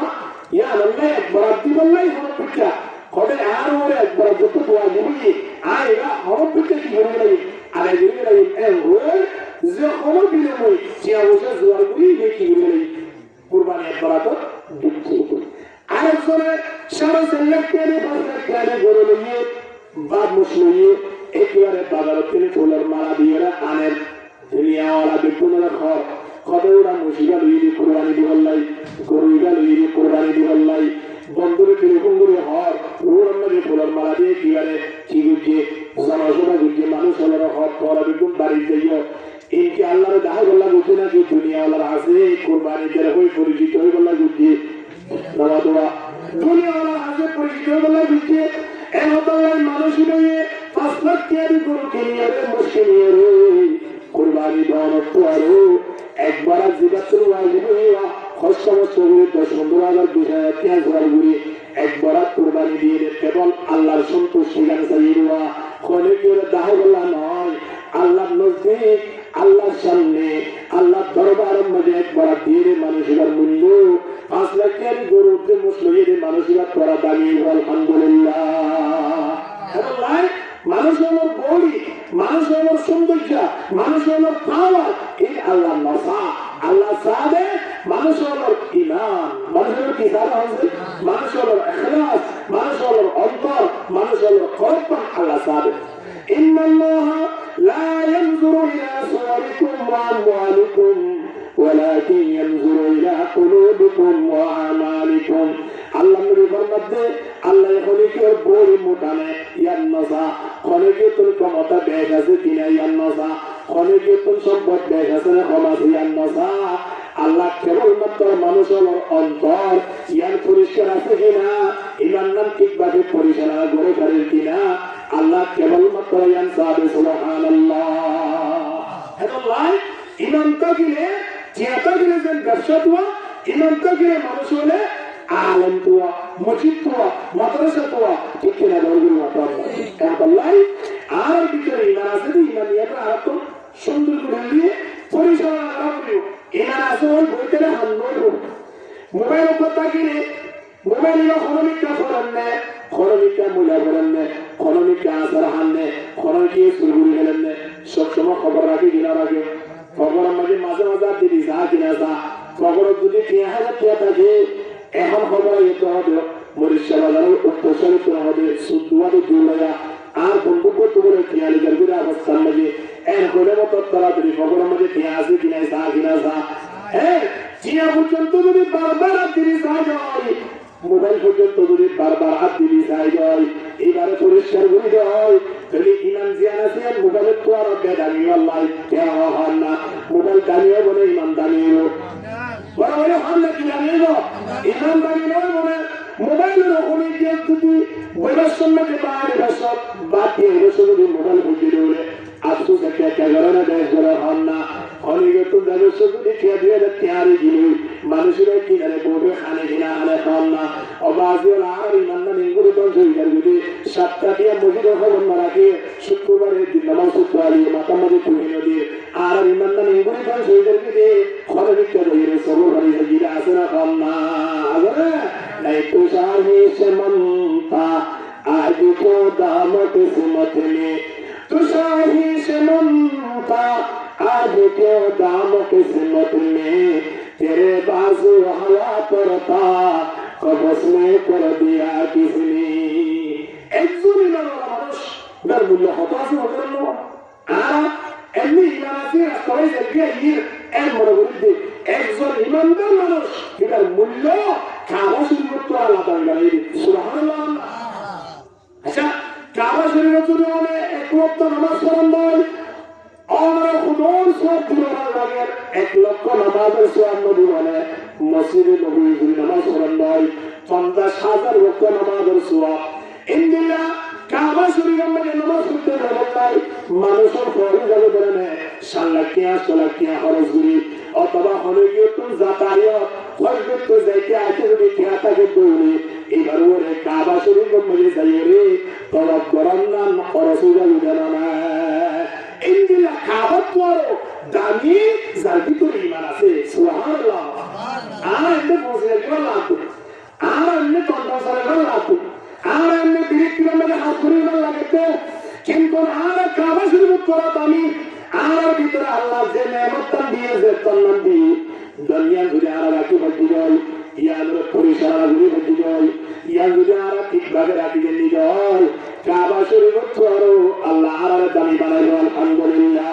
ইয়া আল্লাহ একবার দিবেন না হরফতে কবে আর ওরে একবার যত ওয়াজিব হই আইরা হরফতে কি হইলো আরে দিলে এই ওর যে হলো দিলে মই চিয়া বসে জোয়ার গুই দেখি হইলো কুরবানি একবার তো দেখি আরেকজনে সারা জাল্লাকে বাজারে গরু নিয়ে বাপ মুসলিয়ে একবারে বাজার থেকে ফুলের মালা দিয়ে আনেন দুনিয়াওয়ালা বিপুলের খবরা মুসিবা লইয়ে কুরবানি দিবল্লাই গরুইবা লইয়ে কুরবানি দিবল্লাই বন্ধুরে টেলিফোন করে হর রুরান্নাকে ফুলের মালা দিয়ে কিবারে কি গুজে জনসভা গুজে মানুষ হলার হর তোরা বিপুল বাড়ি যাইও ইনকে আল্লাহর দাহ বল্লা গুজে না যে দুনিয়াওয়ালার আছে কুরবানি দেওয়া হয়ে পরিচিত হয়ে বল্লা গুজে নামাদোয়া দুনিয়াওয়ালা আছে পরিচিত হয়ে বল্লা গুজে এমতাল্লাহ মানুষ হয়ে 5 লাখ টাকা গরু কিনিয়ে মুশকিল রে কুরবানি দেওয়ার পরও একবার জিবাতুল ওয়াজিব হইয়া খরচমত করে 10-15,000 20,000 করে একবার কুরবানি দিয়ে কেবল আল্লাহর সন্তুষ্টি গান চাইরা কোনে করে দাহবল্লা নয় আল্লাহর নজদিক আল্লাহর সামনে আল্লাহর দরবারের মধ্যে একবার দিয়ে মানুষের মূল্য 5 লাখ টাকা গরুতে মুসলিমের মানুষের তোরা দামি আলহামদুলিল্লাহ আল্লাহ মানুষ হলো বড়ি মানুষ হলো সৌন্দর্য মানুষ হলো পাওয়ার এই আল্লাহ নসা আল্লাহ সাদে মানুষ হলো ঈমান মানুষ হলো কি সারা হচ্ছে মানুষ হলো ইখলাস মানুষ হলো অন্তর মানুষ হলো কলব আল্লাহ সাদে ইন্নাল্লাহ লা ইয়ানজুরু ইলা সুওয়ারিকুম ওয়া আমওয়ালিকুম ولكن ينظر إلى قلوبكم وأعمالكم আল্লাহ নবী ফরমাতে আল্লাহ খলিকের বড় মোটানে ইয়ান্নসা খলিকে তোর ক্ষমতা বেশ আছে কিনা ইয়ান্নসা খলিকে তোর সম্পদ বেশ আছে না কম আছে ইয়ান্নসা আল্লাহ কেবলমাত্র মানুষের অন্তর ইয়ান পরিষ্কার আছে কিনা, ইমান নাম ঠিকভাবে পরিচালনা করে পারেন কিনা, আল্লাহ কেবলমাত্র ইয়ান সাহাবে সুবহানাল্লাহ। এখন ইমান তো গিলে চিয়াতা গিলে যেন ব্যবসা তোয়া, ইমান তো গিলে মানুষ হলে আলম তোয়া, মসজিদ তোয়া, মাদ্রাসা তোয়া, ঠিক কিনা বলগুলো মাতাল্লাহ। আর ভিতরে ইমান আছে, ইমান নিয়ে আর তো সুন্দর করে দিয়ে পরিচালনা করা করিও। ইমান আছে ওই বইতে হান্নর মোবাইল কথা কিনে মোবাইল খনমিকা ফরান্নে, খনমিকা মূলা ফরান্নে, খনমিকা আসার হান্নে, খনমিকে সুরগুড়ি গেলেন, সবসময় খবর রাখি কিনা রাখে, খবরের মাঝে মাঝে মাঝে দিদি যা কিনা যা, খবর যদি 3000 টাকা থাকে, এখন খবর যেতে হবে মরিষা বাজারের উত্তরসারিত হবে সুদুয়ারে জুলাইয়া, আর বন্ধুত্ব করে খেয়ালি গর্ভের অবস্থার মাঝে এর হলে মতো তাড়াতাড়ি খবরের মাঝে টিয়া আছে কিনা যা কিনা যা, হ্যাঁ চিয়া পর্যন্ত যদি বারবার আর দিদি যা যায়, মোবাইল পর্যন্ত যদি বারবার আর দিদি যাই যায়, এইবারে পরিষ্কার করে দেয়, যদি ইমান জিয়ান আছে মোবাইলের তো আর দামিও আল্লাহ কেন হন না, মোবাইল দামিও বলে ইমান দামিও বড় বড় হন না, কি দামিও ইমান দামিও বলে মোবাইলের ওখানে গিয়ে যদি বৈরাষ্ট্রকে বাইরে সব বাদ দিয়ে এসে যদি মোবাইল বুঝিয়ে দেবে আফসোস একটা কারণে দেশ বড় হন না, অনেক তো ব্যবস্থা যদি খেয়ে দিয়ে তেয়ারি গিলি মানুষের কিনারে বলবে খানে কিনা আনে খান না, অবাজিয়াল আর ইমাননা নিগুলো তো জয়গার যদি 7টা দিয়ে মসজিদের খবর না রাখে শুক্রবারে নামাজ পড়তে আলি মাথা মাঝে তুলে দিয়ে আর ইমাননা নিগুলো তো জয়গার দিয়ে খবর দিতে দিয়ে সবর বাড়ি গিয়ে আসে না খান না, नहीं तुषार ही से ममता आज को दाम किस्मत में, तुषार ही से ममता आज को दाम किस्मत में, तेरे बाजू हवा पर था कबस में कर दिया किसने। एक जोड़ी लगा मानुष डर मुल्ला होता से होता लो आ এমনি ইমান আছে রাস্তায় দেখে ইর এর মনে করি একজন ইমানদার মানুষ এটার মূল্য কাবা শরীফের তো আলাদা গাড়ি সুবহানাল্লাহ। আচ্ছা কাবা শরীফের জন্য মানে এক ওয়াক্ত নামাজ পড়ান দেয়, আমরা খুদর সব দিনের লাগে 1 লক্ষ নামাজের সওয়াব নবী বলে মসজিদে নববী নামাজ পড়ান দেয় 50,000 ওয়াক্ত নামাজের সওয়াব। ইনদিল্লাহ কাবা শরীফের মধ্যে নামাজ পড়তে যাবেন মানুষের পরে যাবে বলেন 7 লাখ টাকা 8 লাখ টাকা খরচ করি, অথবা হলে গিয়ে তো যাতায়াত খরচ করতে যাইতে আসে যদি টাকাকে দৌড়ে এবার ওরে কাবা শরীফের মধ্যে যাইয়ে রে তবা করার নাম খরচ হয়ে যাবে জানা না। ইনদিল্লাহ কাবা তো দামি যার ভিতরে ইমান আছে সুবহানাল্লাহ। আর এতে বসে গেল লাভ, আর এমনি তন্ত্র সারে লাভ, আর এমনি বিরিক্তির মধ্যে হাত করে লাগতে, কিন্তু আর কাবা শরীফ করা দামি, আর ভিতরে আল্লাহ যে নেয়ামতটা দিয়েছে তার নাম দিয়ে দুনিয়া জুড়ে আর রাখি বাকি যায়, ইয়ার পরিচালনা জুড়ে বাকি যায়, ইয়ার জুড়ে আর ঠিকভাবে রাখি দিয়ে যায়, কাবা শরীফ করো আল্লাহ আর দামি বানাইল আলহামদুলিল্লাহ।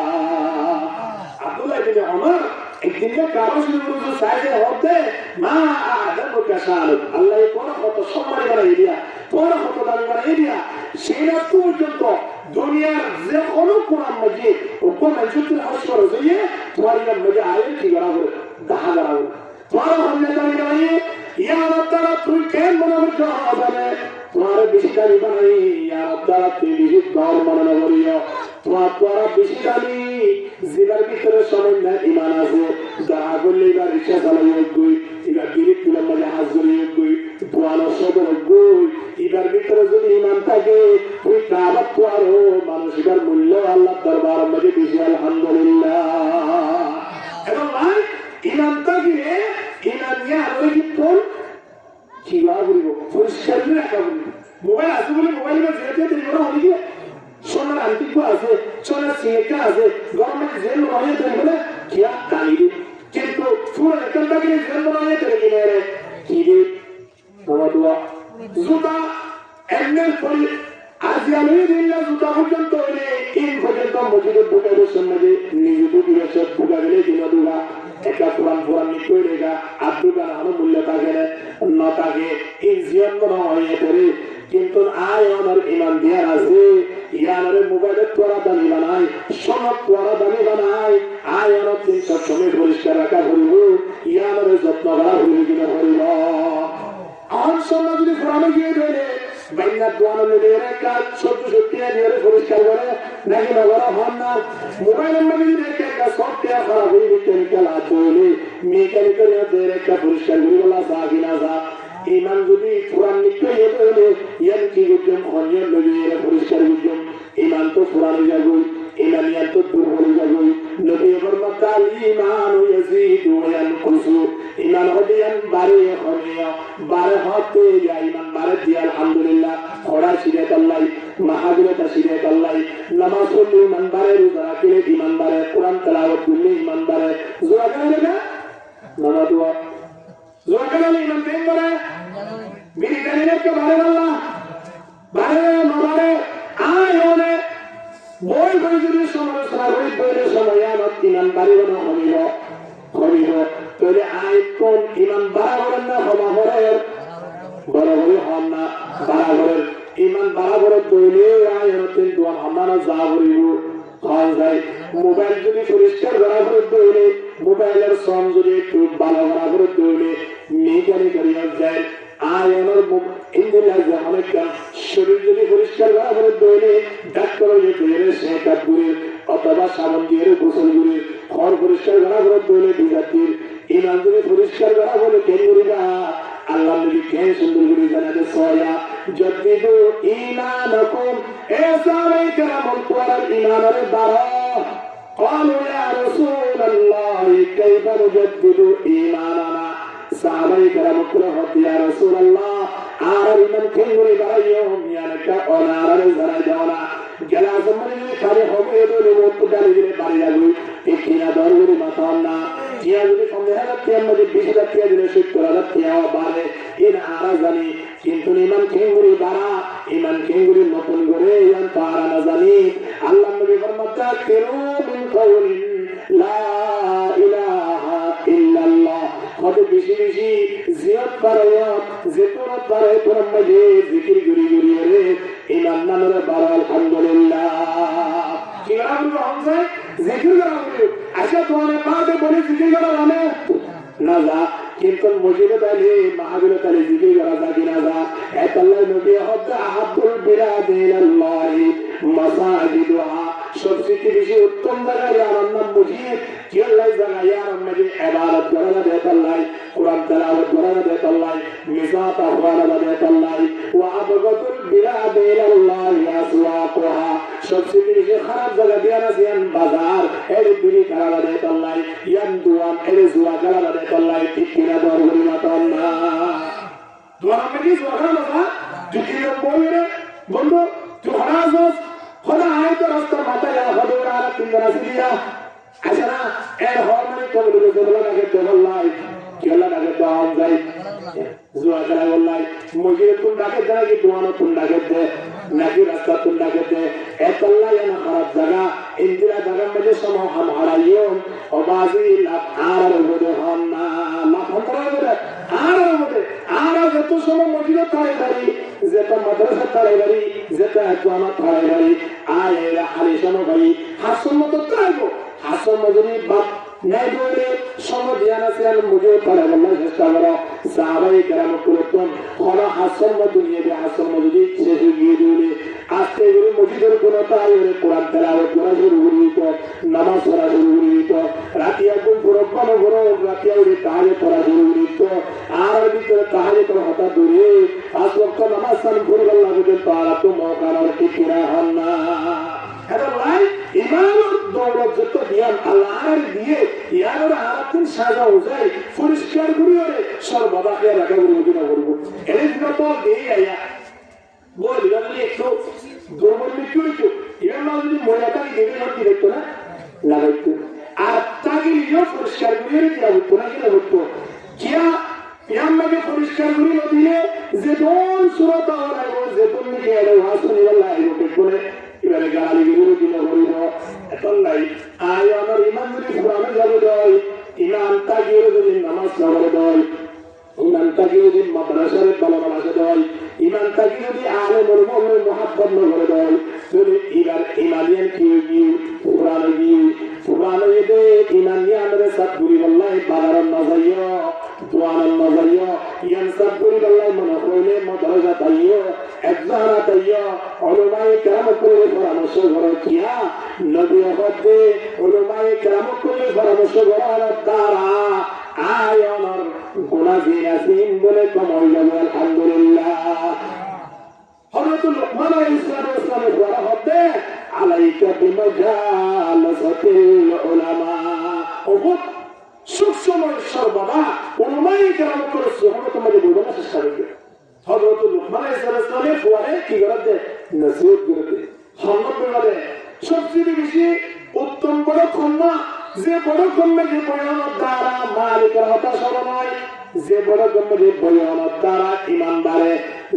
আব্দুল্লাহ ইবনে ওমর একদিন কাবা শরীফের সাইজে হতে মা আদম কাশাল আল্লাহ কোন কত সম্মান বানাই দিয়া, কোন কত দামি বানাই দিয়া, সেটা পর্যন্ত দুনিয়ার যে কোনো কোরআন মজিদ ও কোন মজিদের হাসর হয়ে তোমার ইমাম মজিদ আয়ে কি করা হবে দেখা করা হবে তোমার সামনে দাঁড়িয়ে দাঁড়িয়ে ইয়া আল্লাহ তুই কেন মনে করছো হবে তোমার বেশি দামি বানাই, ইয়া আল্লাহ তুই বেশি দর মনে করিও, তোমার তোরা বেশি দামি জিবার ভিতরে সময় না ইমান আছে দেখা করলে এবার রিক্সা চালাই গই, এবার গিরিক তুলার মাঝে হাত জড়িয়ে গই, দোয়ানো সদর গই, এবার ভিতরে যদি ইমান থাকে তুই কাবার তো আরো মানুষ এবার মূল্য আল্লাহ দরবার মধ্যে বেশি আলহামদুলিল্লাহ। এবং ভাই ইমান থাকিলে ইমান নিয়ে আরো কিন্তু কিবা বলিব পরিষ্কার করে রাখা বলিব, মোবাইল আছে বলে মোবাইল যেতে অনেকে সোনার আন্টিক আছে, সোনার সিলেকা আছে, গভর্নমেন্ট জেল বানিয়ে তৈরি করে কিয়া দাঁড়িয়ে দিন, কিন্তু পুরো এখান থেকে জেল বানিয়ে তৈরি কিনে রে কি রে দোয়া জুতা এমনের পরি আজ আমি দিল্লা জুতা পর্যন্ত হইলে তিন পর্যন্ত মসজিদের বুকের সামনে নিজে দুপুরে সব বুকা গেলে কিনা দুগা একটা পুরান পুরান নিশ্চয় রেখা আর দুগা নাম মূল্য থাকে না থাকে এই জীবন মনে হয় পরে, কিন্তু আয় আমার ইমান দেওয়ার আছে ইয়ার মোবাইলের তোরা দামি বানাই, সনদ ওয়ারা দামি বানাই, আয়ানত সব সময় পরিষ্কার রাখা করিব, ইয়ানের যত্ন করা করিব কিনা করিব। আর সন্না যদি পুরানো গিয়ে ধরে বাইনা দোয়ানো দিয়ে একটা সত্যি সত্যি দিয়ে পরিষ্কার করে নাকি নগর হন না। মোবাইলের মধ্যে যদি একটা সফটওয়্যার খারাপ হয়ে মেকানিক্যাল হাত ধরলে মেকানিক্যাল একটা পরিষ্কার করি বলা যা কিনা যা। ইমান যদি পুরান নিশ্চয় ইয়ে হলে ইয়ান কি করতাম অনিয়ন লগে পরিষ্কার করতাম। ইমান তো পুরানো যাবই, ইমান ইয়ান তো দুর্বল যাবই। নবী ফরমাতাল ঈমান ইয়াজিদু ওয়া ইয়ানকুসু, ঈমান হতে ইয়ান বাড়ে হমিয়া বাড়ে হতে ইয়া ঈমান বাড়ে দিয়া আলহামদুলিল্লাহ। খোড়া সিরাত আল্লাহ, মাহাবিরতা সিরাত আল্লাহ, নামাজ পড়লে ঈমান বাড়ে, রোজা রাখলে ঈমান বাড়ে, কোরআন তেলাওয়াত করলে ঈমান বাড়ে। জোয়া করে না নামাজ দোয়া জোয়া করে ঈমান কেন বাড়ে? বিড়ি টানিলে তো বাড়ে আল্লাহ বাড়ে না বাড়ে। আয় ওনে বই বই যদি সমালোচনা করি বইয়ের সময় আমার ইমান বাড়িব না কমিব কমিব। তাহলে আয় কোন ইমান বাড়াবরের না ক্ষমা করের? বরাবরই হন না বাড়াবরের। ইমান বাড়াবরের তৈলে আয় হতেন দোয়া হামানা যা করিব হন যায়। মোবাইল যদি পরিষ্কার বরাবরের তৈলে, মোবাইলের শ্রম যদি একটু ভালো বরাবরের তৈলে মেকানি করিয়া যায়। আয়নের ইন্দিল্লাহ অনেকটা শরীর যদি পরিষ্কার করা করে দইলে ডাক্তার সেটা গুড়ির অথবা সাবান দিয়ে গোসল গুড়ির ঘর পরিষ্কার করা করে দইলে বিজাতির। ইমান যদি পরিষ্কার করা বলে কেন করিবা আল্লাহ নবী কেন সুন্দর করে জানাতে সয়া যদ্দিদু ঈমানাকুম এ সাহাবায়ে কেরাম তোরা ঈমানের বাড়া। قالوا يا رسول الله كيف نجدد إيماننا। সাহাবায়ে কেরাম বললেন ইয়া রাসূলুল্লাহ আর ইমান কেমনে বাড়াইও মিয়ানকা ওনারে জানাই দাও না। গেলা জমানে যদি খালি হবে বলে মত গালি দিলে বাড়ি যাবে ঠিক কিনা দরবারে মাথান না। টিয়া যদি সন্দেহ রাখতে আমাদের 20,000 টিয়া দিলে 70,000 টিয়া বাড়ে এর আরা জানি, কিন্তু ইমান কেমনে বাড়া, ইমান কেমনে নতুন করে ইয়ান তারা না জানি। আল্লাহ নবী ফরমাতা কিরু মিন কাউলিন লা ইলাহা ইল্লাল্লাহ। কত বেশি বেশি জিয়াত পারায়াত যেতনা পারে তোর মধ্যে জিকির গুরি গুরি রে ইমান নামের বারা আলহামদুলিল্লাহ। কি নাম হচ্ছে জিকির করা হবে। আচ্ছা তোমার পাতে বলে জিকির করা জানে না যা, কিন্তু মসজিদে তাইলে মাহফিলে তাইলে জিকির করা যা কিনা যা। এক আল্লাহ নবী হচ্ছে আহাবুল বিলাদি ইলাল্লাহি মাসাজিদুহা। সবচেয়ে বেশি উত্তম জায়গায় আমার নাম মসজিদ। কি আল্লাহ জায়গায় আমার মাঝে ইবাদত করা দেয় আল্লাহ, কোরআন তেলাওয়াত করা দেয় আল্লাহ, মিজাত আহওয়াল দেয় আল্লাহ। ওয়া আবগাতুল বিলাদি ইলাল্লাহি আসওয়াকুহা। সবচেয়ে বেশি খারাপ জায়গা দিয়া না ইয়ান বাজার এর বিড়ি করা দেয় আল্লাহ, ইয়ান দুয়ান এর জুয়া করা দেয় আল্লাহ। ঠিক কিনা দরবারে মাতান না দোয়া আমি জুয়া করা না যদি বলে বন্ধু তুই হারাস খোদা আয় তো রাস্তার মাথায় হদে আর তিন রাসিয়া আচ্ছা না এর হর মানে তো বলে দেবলা লাগে দেবলাই কেলা লাগে তো আম যাই জুয়া করা বললাই মসজিদে তুই ডাকে যায় কি দোয়ানো তুই ডাকে দে নাকি রাস্তা তুই ডাকে দে এতলা না খারাপ জায়গা ইন্দিরা জায়গার মধ্যে সময় হাম হারাইও অবাজি লাভ আর বলে হন না লাভ হন্তরা বলে আর বলে আর যত সময় মসজিদে তাড়ে দাঁড়ি যেটা মাদ্রাসা তাড়ে দাঁড়ি যেটা দোয়ানো তাড়ে দাঁড়ি আয় এরা হারিসানো ভাই হাসন মতো তাইবো হাসন মজুরি বাপ নাই বলে সময় ধ্যান আছে আর মুঝে তাড়ে বলার চেষ্টা করো। সাহাবায়ে কেরাম করতেন খোলা হাসন মতো নিয়ে হাসন মজুরি শেষে গিয়ে দিলে আজকে এগুলো মসজিদের কোনো তাই ওরে কোরআন তেলাওয়াত করা শুরু করে দিত, নামাজ পড়া শুরু করে দিত, রাতে একদম পুরোপানো ঘুরো রাতে ওরে তাহাজে পড়া শুরু করে দিত। আর ভিতরে তাহাজে তোর হঠাৎ দূরে 5 ওয়াক্ত নামাজ সান করে আল্লাহ বলে তারা তো মকার আর কি কিরা হন না। এটা লাই ইমানত দৌলত যত জ্ঞান আল্লাহর দিয়ে ইয়ার আরাতিন সাজা হয়ে যায় পরিষ্কার করে ওরে সর্বদা খেয়াল রাখা করবো না করবো এর তো দিয়ে আয়া বলি আমি একটু দুর্বল একটু একটু এর না যদি মহিলাটাকে দেখে না দেখতো না লাগাইতো আর তাকে নিজেও পরিষ্কার করে দেওয়া হতো না কিনা হতো কিয়া ইয়াম্মাকে পরিষ্কার করে দিলে যে দোন সুরত আলাইবো যে তুমি নিয়ে এলো হাসন ইল্লাহ আইবো বলে এবারে গালি গিরু দিলে হইব এতলাই আয় আমার ইমান যদি পুরানো যাবে দয় ইমান তাকে যদি নামাজ পড়ে দয় ইমান তাকে যদি মাদ্রাসার বালা বালা দয় ইমান তাকে যদি আলেমের মনে মুহাব্বত করে দয় তোরে এবার ইমানিয়ান কি পুরানো গিয়ে পুরানো এতে ইমানিয়ানের সাতগুড়ি বললাই বাগার নজাইয় দোয়ান নজাইয় ইয়ান সাতগুড়ি বললাই মনে কইলে মদরজা তাইয় একজানা তাইয় ওলামাই কেরাম করে পরামর্শ করো কিয়া নবী হতে ওলামাই কেরাম করে পরামর্শ করার দ্বারা আয়নর গুনাহগার আছেন বলে কমই যাবে আলহামদুলিল্লাহ। হযরত লুকমান আলাইহিস সালামের দ্বারা হতে আলাইকা বিমাজালাসাতিল উলামা ওহ সুসময় সর্বদা উলামাই কেরাম করে সুবহানাল্লাহ তোমাকে বলবো না চেষ্টা করবে। হযরত লুকমান আলাইহিস সালামের পরে কি করে নসিহত করে সম্মান করে সবচেয়ে বেশি উত্তম বড় ক্ষমা যে বড় ক্ষমা যে বয়ানের দ্বারা মালিকের হতাশা নয়, যে বড় ক্ষমা যে বয়ানের দ্বারা ইমান বাড়ে,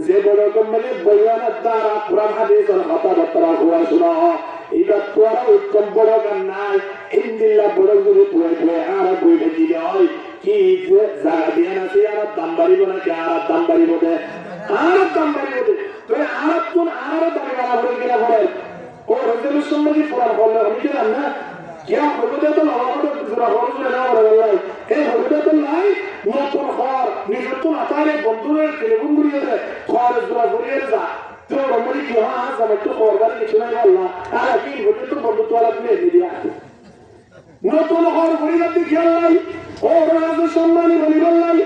যে বড় ক্ষমা যে বয়ানের দ্বারা কোরআন হাদিসের কথাবার্তা হওয়া শোনা এবার তোরা উত্তম বড় গান নাই ইন্দিল্লা বড় গুরু তুই আর বইটা দিলে হয় কি যে জায়গা দিয়ে আছে আর দাম বাড়িব নাকি আর দাম বাড়িব দে আর দাম বাড়িব দে তুই আর তুন আর দাম বাড়া বলে কিনা বলে ও রজুলের সম্বন্ধে কোরআন বললে আমি কি জান না क्या होता तो हमारा दूसरा हो ना वाला है होता तो नहीं नতুন ঘর নিজের আতারে বন্ধুদের টেলিফোন করিয়ে দেয় ঘর জোড়া করিয়ে যা তো রমণী কি হ্যাঁ আমি তো করবার কিছু নাই আল্লাহ আর কি বলতে তো বন্ধু তো আলাদা নিয়ে দিয়া নতুন ঘর করিয়ে দিতে খেয়াল নাই ও রাজ সম্মানী বলি বললাই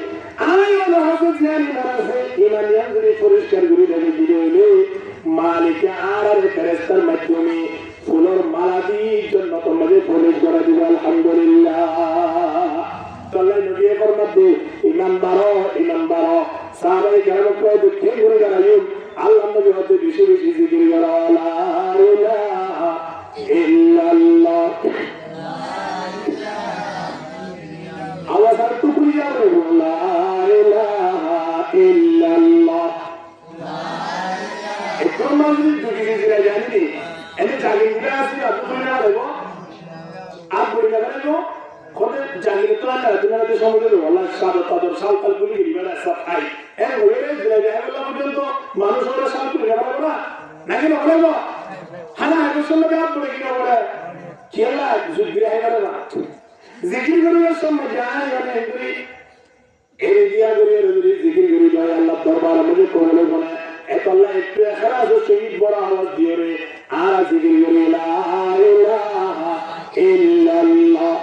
আয় না হাতে জানি মারাছে ইমানিয়ান যদি পরিষ্কার করে দেবে দিলে মালিক আর ফেরেশতার মাধ্যমে ফুলের মালা দিয়ে জন্য তোমাদের প্রবেশ করে দিবে আলহামদুলিল্লাহ। আল্লাহ নবী ফরমাতে ইমান বাড়ো সাহাবায়ে কেরাম কয় দুঃখে ঘুরে গেলাম আল্লাহ নবী হতে বেশি বেশি জিকির করো লা ইলাহা ইল্লাল্লাহ আওয়াজ আর তো করি যাবে লা ইলাহা ইল্লাল্লাহ একটু মানুষ দুঃখে জিকির জানি এনে জাগিরা আছে আপনি বলে না দেবো আপ বলে না দেবো কোন জাগিরা তো না তুমি না সমুদ্রে ওলা সাদা তাদর সালতাল বলি গিরা সব খাই এর হয়ে যায় আল্লাহ পর্যন্ত মানুষ ওরা শান্ত হয়ে গেল না নাকি না বলবো হানা আলোচনা করে আপ বলে গিরা বলে কি আল্লাহ যুদ্ধে হয়ে গেল না জিকির করার সময় যায় মানে এগুলি এই দিয়া করে জিকির করি ভাই আল্লাহ দরবারে মধ্যে কোলে বলে এক আল্লাহ একটু খারাপ শহীদ বড় আওয়াজ দিয়ে রে আর জিকির করি লা ইলাহা ইল্লাল্লাহ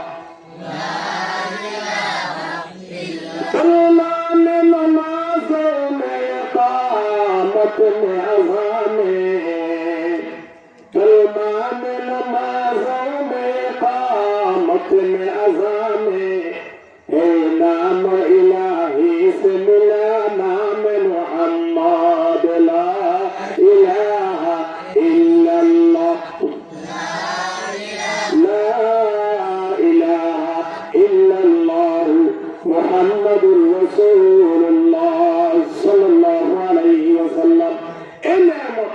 কলমা মে নমাজ মে ইকামত মে আযানে কলমা মে নমাজ মে ইকামত মে আযানে হে নাম ইলাহি সে মিলা নাম মুহাম্মদ লা ইলাহা ইল্লাল্লাহ লা ইলাহা ইল্লাল্লাহ মুহাম্মাদুর রাসূলুল্লাহ সাল্লাল্লাহু আলাইহি ওয়াসাল্লাম এই নিয়ামত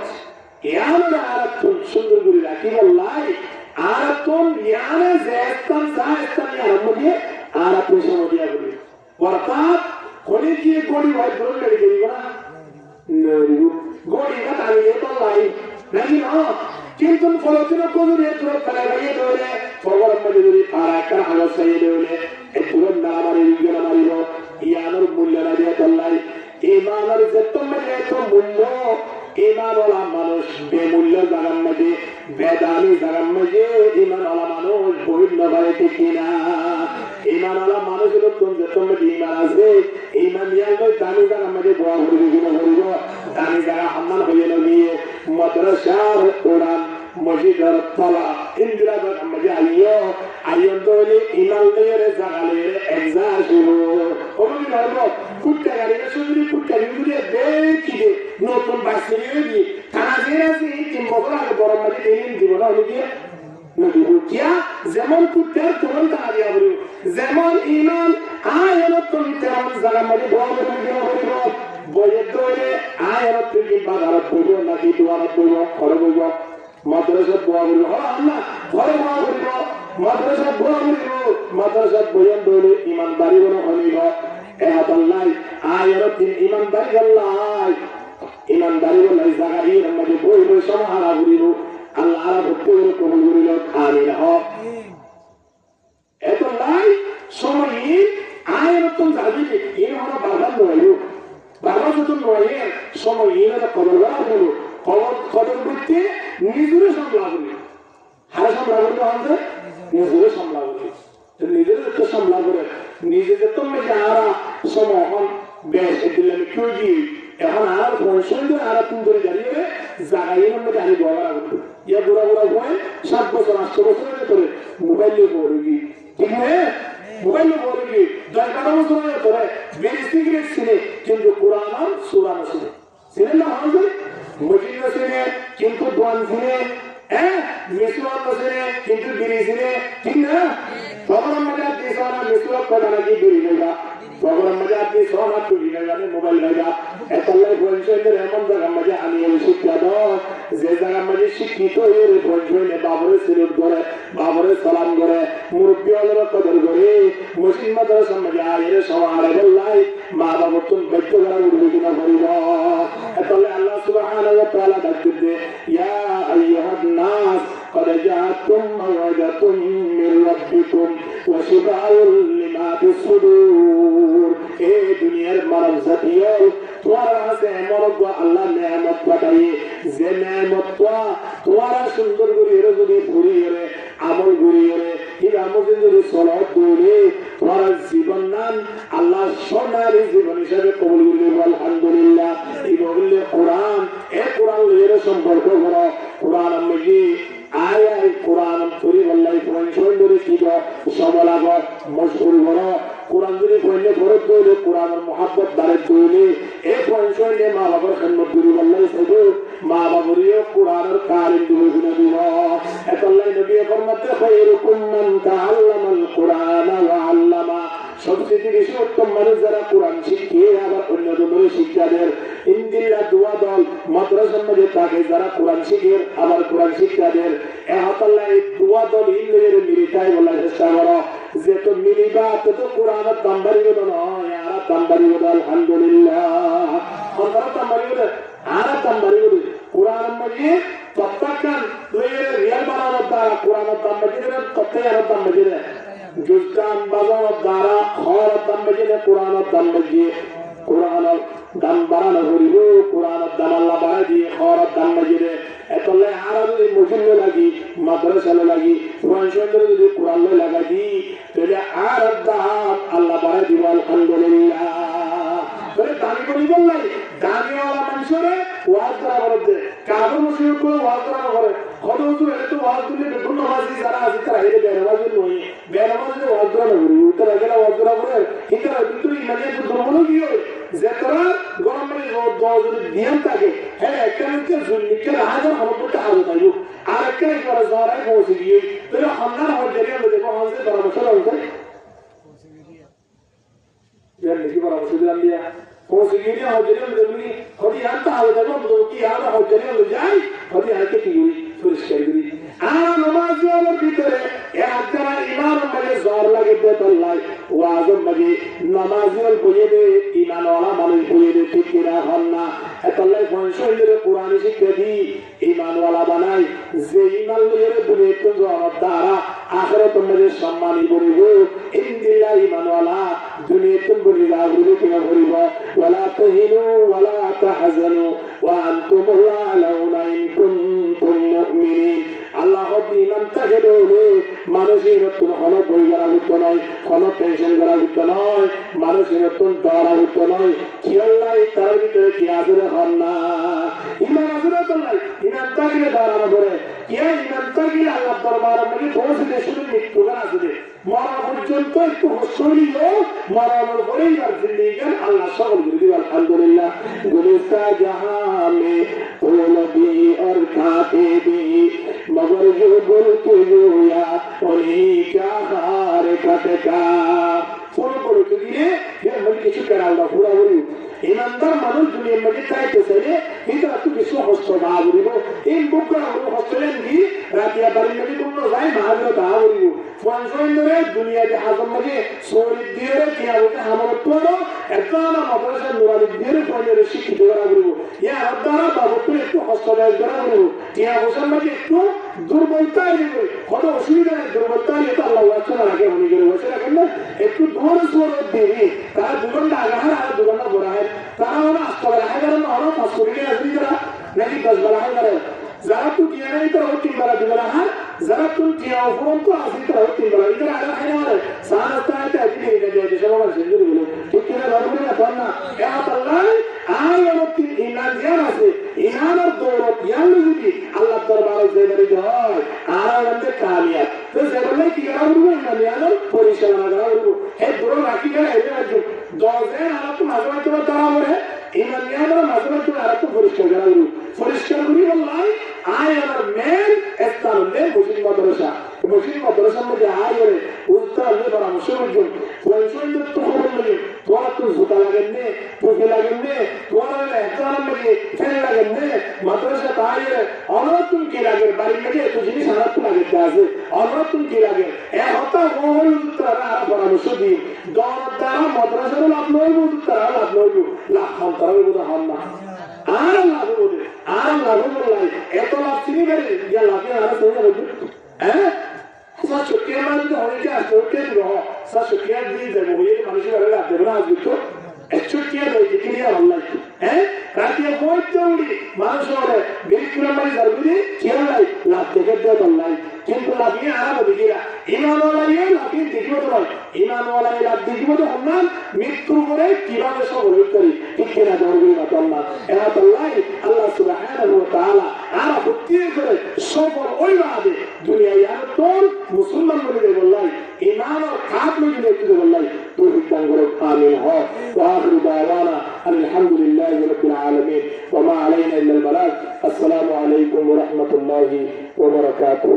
ইয়ানা আরাতুন সুন্দর করে রাখি আল্লাহ আরাতুন ইয়ানা জায়তান জায়তান ইয়ার মধ্যে আরাতুন সমদিয়া বলি অর্থাৎ কোনে কি গড়ি হয় ধরে লেগে গেল না গড়ি না তাই তো লাই নাকি না কিন্তু ফলতিনা কোনে তোর ফেলে গিয়ে ধরে ফরওয়ার মধ্যে যদি পারা একটা হালো সাইয়ে দেলে এই পুরো নামারে ইগনা মারিব ইয়ানোর মূল্য না দিয়ে আল্লাহ ইমানের যত মূল্য তো মূল্য ইমানওয়ালা মানুষ বেমূল্য জায়গার মধ্যে বেদানি জায়গার মধ্যে ইমানওয়ালা মানুষ বহির্ণ করে ঠিক না ইমানওয়ালা মানুষ লোকজন যত মধ্যে ইমান আছে ইমান নিয়াল দামি জায়গার মধ্যে বয়া হরিব দামি জায়গা সম্মান হয়ে নিয়ে মাদ্রাসার কোরআন মসজিদের তলা ইন্দিরা জায়গার মধ্যে আইয়ন দলে ইমান নিয়ে জাগালে এক্সাম শুরু ওগুলি ধর্ম কুট্টা গাড়ি শুধু কুট্টা গাড়ি দেখি নতুন বাসে নিয়ে থানা দিয়ে আছে 3 বছর আগে বড় মাঝে ট্রেনিং দিব না হলে নদীয়া যেমন কুট্টার তেমন টাকা দিয়া বলি যেমন ইমান আয়নত তেমন জায়গা মাঝে বড় বড় বইয়ের দৌড়ে আয়নত থেকে বাজারত বইব নাকি দোয়ারত বইব ঘরে বইব মাদ্রাসাত বোয়া বইব না ঘরে বোয়া বইব মাদ্রাসাত বোয়া বইব মাদ্রাসাত বইয়ের দৌড়ে ইমান বাড়িব না হলিব এহাতাল্লাই আয়নত ইমান বাড়ি গল্লাই ইমানদারি বলে জায়গা এর মধ্যে বই বই সমাহারা করিব আল্লাহ আর ভক্তি করে কবুল করিল আমিন হক এত নাই সময় আয় নতুন যাবি এই হলো বাবা নয় বাবা যত নয় সময় এটা কদর করা হলো কদর করতে নিজেরও সামলাবো হারে সামলাবো আমাদের নিজেরও সামলাবো নিজের একটু সামলা করে নিজেদের তো আরা সময় এখন বেশ দিলাম কেউ গিয়ে এখন আর সুন্দর আর তুমি ধরে দাঁড়িয়ে জায়গায় মধ্যে আমি গোয়া করবো ইয়া গোড়া গোড়া ভয় 7 বছর 8 বছরের ভেতরে মোবাইল নিয়ে পড়ে গিয়ে ঠিক না মোবাইল নিয়ে পড়ে গিয়ে 10-12 বছরের ভেতরে বিড়ি সিগারেট ছিনে কিন্তু কোরআন আর সূরা না ছিনে ছিলেন না আমাদের মসজিদ না ছিনে কিন্তু দোয়ান ছিনে মিসওয়াক না ছিনে কিন্তু বিড়ি ছিনে ঠিক না তখন মজা দিয়ে সারা মিসওয়াক করা নাকি বিড়ি নেগা তখন মজা দিয়ে সোনা তুলি নেগা মোবাইল নেগা এতলাই বলছেন এমন জায়গা মজা আমি শিক্ষা দাও যে জায়গা মজা শিক্ষিত এর বলছেন বাবরে সিলুট করে বাবরে সালাম করে মুরব্বী হলের কদর করে মুসলিম মাদ্রাসা মজা এর সওয়ারে বললাই মা বাবা তুমি বাধ্য করা উঠবে কিনা বলিব এতলাই আল্লাহ সুবহানাহু ওয়া তাআলা ডাকতে ইয়া আইয়ুহান নাস قد جاءتكم موعظة من ربكم وشفاء لما في الصدور এই দুনিয়ার মানব জাতীয় তোমার কাছে এমন আল্লাহ নেয়ামত পাঠাই যে নেয়ামতটা তোমার সুন্দর করে এর যদি পুরি করে আমল করি করে এই আমল যদি সলাত করে তোমার জীবন নাম আল্লাহ সোনার জীবন হিসাবে কবুল করবে আলহামদুলিল্লাহ এই বললে কোরআন এই কোরআন এর সম্পর্ক করো কোরআন আমি আয় আয় কোরআন তরি বললাই পঞ্চমরে কি সমলাগ মশহুর করো কোরআন যদি পড়লে ফরজ দইলে কোরআনের মহব্বত দারে দইলে এই পঞ্চমরে মা বাবার খেদমত করি বললাই সাইদু মা বাবরিও কোরআনের কারিম দিবে গুনা দিব এতলাই নবী ফরমাতে খায়রুকুম মান তাআল্লামাল কোরআন ওয়া আল্লামা সবচেয়ে বেশি উত্তম মানুষ যারা কোরআন শিখে আবার অন্যদের শিক্ষা দেয় ইনদিল্লা দুয়া দল মাদ্রাসার মধ্যে থাকে যারা কোরআন শিখে আবার কোরআন শিক্ষা দেয় এহতাল্লাহ এই দুয়া দল ইন্দ্রের মিলিটাই বলার চেষ্টা করো যে তো মিলিবা তো কোরআনের দাম বাড়িয়ে নয় আর দাম বাড়িয়ে আলহামদুলিল্লাহ আমরা দাম বাড়িয়ে আর দাম বাড়িয়ে কোরআন মধ্যে প্রত্যেকজন রিয়াল বানানোর দ্বারা কোরআনের দাম বাড়িয়ে কতই আর দাম বাড়িয়ে জুজদান বাজানোর দ্বারা হওয়ার দাম বাড়িয়ে কোরআনের দাম বাড়িয়ে কোরআনের দাম বাড়ানো করিব কোরআনের দাম আল্লাহ বাড়াই দিয়ে হওয়ার দাম বাড়িয়ে এতলে আর যদি মুসলিম লাগি মাদ্রাসালে লাগি কোরআন শরীফে যদি কোরআন লাগাই দি তাহলে আর দাম আল্লাহ বাড়াই দিব আলহামদুলিল্লাহ তবে দামি করি বললাই দামিওয়ালা মানুষের ওয়াজ করা করতে কাবর মুসলিম করে ওয়াজ করা করে কত বছর এত ওয়াজ দিলে বেগুন নামাজি যারা আছে তারা হেরে বেনামাজি নয় বেনামাজি ওয়াজ করা না করি উত্তর আগেলা ওয়াজ করা করে কিন্তু ভিতরে ইমানিয়া তো দুর্বল কি হয় যে তারা গরম মানে যদি নিয়ম থাকে হ্যাঁ একটা নিচে জুলমিকে হাজার হলপটা আলো থাকবে আর একটা একবার জরায় পৌঁছে গিয়ে তাহলে হামলার হওয়ার জায়গায় দেখবো আমাদের পরামর্শ লাগবে কি পরামর্শ দিলাম দিয়া পৌঁছে গিয়ে হজরিয়া দেখবি হরি আনতে আলো থাকবো তো কি আর হজরিয়া যাই হরি আনতে কি পরিষ্কার করি আর নামাজ আমার ভিতরে একটা ইমান মানে জ্বর লাগে বেতল্লাই ওয়াজম মাঝে নামাজিয়াল বইয়ে দে ইমানওয়ালা মানুষ বইয়ে দে ঠিক কিনা হন না এতল্লাই ফনশৈলের কোরআন শিক্ষা দি ইমানওয়ালা বানাই যে ইমান লইয়ে দুনিয়া তো জ্বর দ্বারা আখিরাত মধ্যে সম্মানী বলিব ইনদিল্লাহ ইমানওয়ালা দুনিয়া তো বলি রাগুলো কিনা বলিব ওয়ালা তাহিনু ওয়ালা তাহজানু ওয়া আনতুমুল আলাউনা ইন কুনতুম মুমিনিন আল্লাহ ইমান থাকে দৌড়ে মানুষের নতুন কোনো বই করা হতো নয় কোনো টেনশন করা হতো নয় মানুষের নতুন ডরা হতো নয় কি আল্লাহ তার ভিতরে কি আসলে হন না ইমান আসলে তো নাই ইমান থাকলে দাঁড়ানো করে কে ইমান থাকলে আল্লাহ দরবার মানে পৌঁছতে শুধু মৃত্যু গান আসবে মরা পর্যন্ত একটু শরীর মরানোর পরেই আর জিন্দিগি আল্লাহ সকল করে দিবে আলহামদুলিল্লাহ গুলিস্তা জাহাঁ মে ও নবী और खाते भी मगर जो बोल के जोया उन्हीं क्या हार कटका पूरा बोल के दिए ये मन किसी कराऊंगा पूरा बोली ईमानदार মানুষ দুনিয়ার মধ্যে চাইতে চাইলে কিন্তু এত কিছু হস্ত না বলিব এই বুক করা হলো হস্তেলেন দি রাতিয়া বাড়ির মধ্যে পূর্ণ যায় মাহাজরা তাহা বলিব পঞ্চমেন্দ্রে দুনিয়াতে হাজম লাগে সৌরিক দিয়ে টিয়া বলতে হামরত্ব একটা মাদ্রাসা নুরানি দিয়ে পঞ্চের শিক্ষিত করা বলিব ইয়া দ্বারা বাবুর একটু হস্তদায় করা বলিব টিয়া বসার মাঝে একটু দুর্বলতা আসবে কোনো অসুবিধা নেই দুর্বলতা নিয়ে তো আল্লাহ ওয়াচ্ছনা রাখে উনি করে বসে রাখেন না একটু দূর সুর দিবি তারা দুঘন্টা আগাহার আর দুঘন্টা বড় হয় তারা হলো আস্তবে রাখা কারণ হলো পাঁচ কোটি আসবি তারা নাকি 10 বেলা হয় করে যারা তো টিয়া নেই তারা 3 বেলা 2 বেলা হয় যারা তো টিয়া উপরন্ত আসি তারা 3 বেলা ইধার আগা হয় না মানে সানাস্তাতে আদি দিয়ে যায় সবার সেঞ্চুরি বলে ঠিক কিনা ধরবে না তখন না এত আল্লাহ আর অনেক ইমান জিয়ার আছে ইমানের দৌলত ইয়ালে যদি আল্লাহ দরবারে জেবারি হয় আর আমাদের কামিয়াত তো জেবারে কি করা হলো ইমানের পরিচালনা করা হলো এই দূর রাখি গেলে এই রাজ্য 10 এর আর তো মাঝে তারা বলে ইমানের মাঝে আর তো পরিষ্কার করা হলো পরিষ্কার করি বললাই আয় আমার মেন স্থান নেই মুসলিম মাদ্রাসার মধ্যে আয় করে উত্তর আল্লাহ পরামর্শ করছেন পঞ্চমেন্দ্র তো খবর লাগে তোমার তো জুতা লাগেন নে টুপি লাগেন নে তোমার একজন লাগে ফেল লাগেন নে মাদ্রাসা তাই অনতুন কি লাগে বাড়ির মধ্যে এত জিনিস আনাত লাগে আছে অনতুন কি লাগে এক হতা ওই উত্তর আর পরামর্শ দিই দ্বারা মাদ্রাসার লাভ নইব উত্তর লাভ নইব লাভ হন তারা বোধ হন না আর লাভ বলে আর লাভ বললাই এত লাভ চিনি বেড়ে যে লাভে আর সঙ্গে বলছে হ্যাঁ Sasukya mandi hoyke asokya diho sasukya di de hoye manushi vare la de na azito echukya de kiriya wallahi ratiya hoyte uri manusore birikura mari zarbudi kiralai la dege de wallahi কিন্তু লাগি আর বদিরা ইমান ওয়ালাই লাগি দেখিব তো ইমান ওয়ালাই লাগ দেখিব তো হন্নান মৃত্যুর পরে কিভাবে সব হইতে ঠিক কিনা দরবি না আল্লাহ এরা আল্লাহ আল্লাহ সুবহানাহু ওয়া তাআলা আর হত্যা করে সফল ওই বাদে দুনিয়ায় আর তোর মুসলমান বলে দেব আল্লাহ ইমান আর কাপ লই দেখতে দেব আল্লাহ তৌফিক দান করো আমিন হ ওয়া আখিরু দাওয়ানা আলহামদুলিল্লাহি রাব্বিল আলামিন ওয়া মা আলাইনা ইল্লাল বালাগ আসসালামু আলাইকুম ওয়া রাহমাতুল্লাহি ওয়া বারাকাতুহু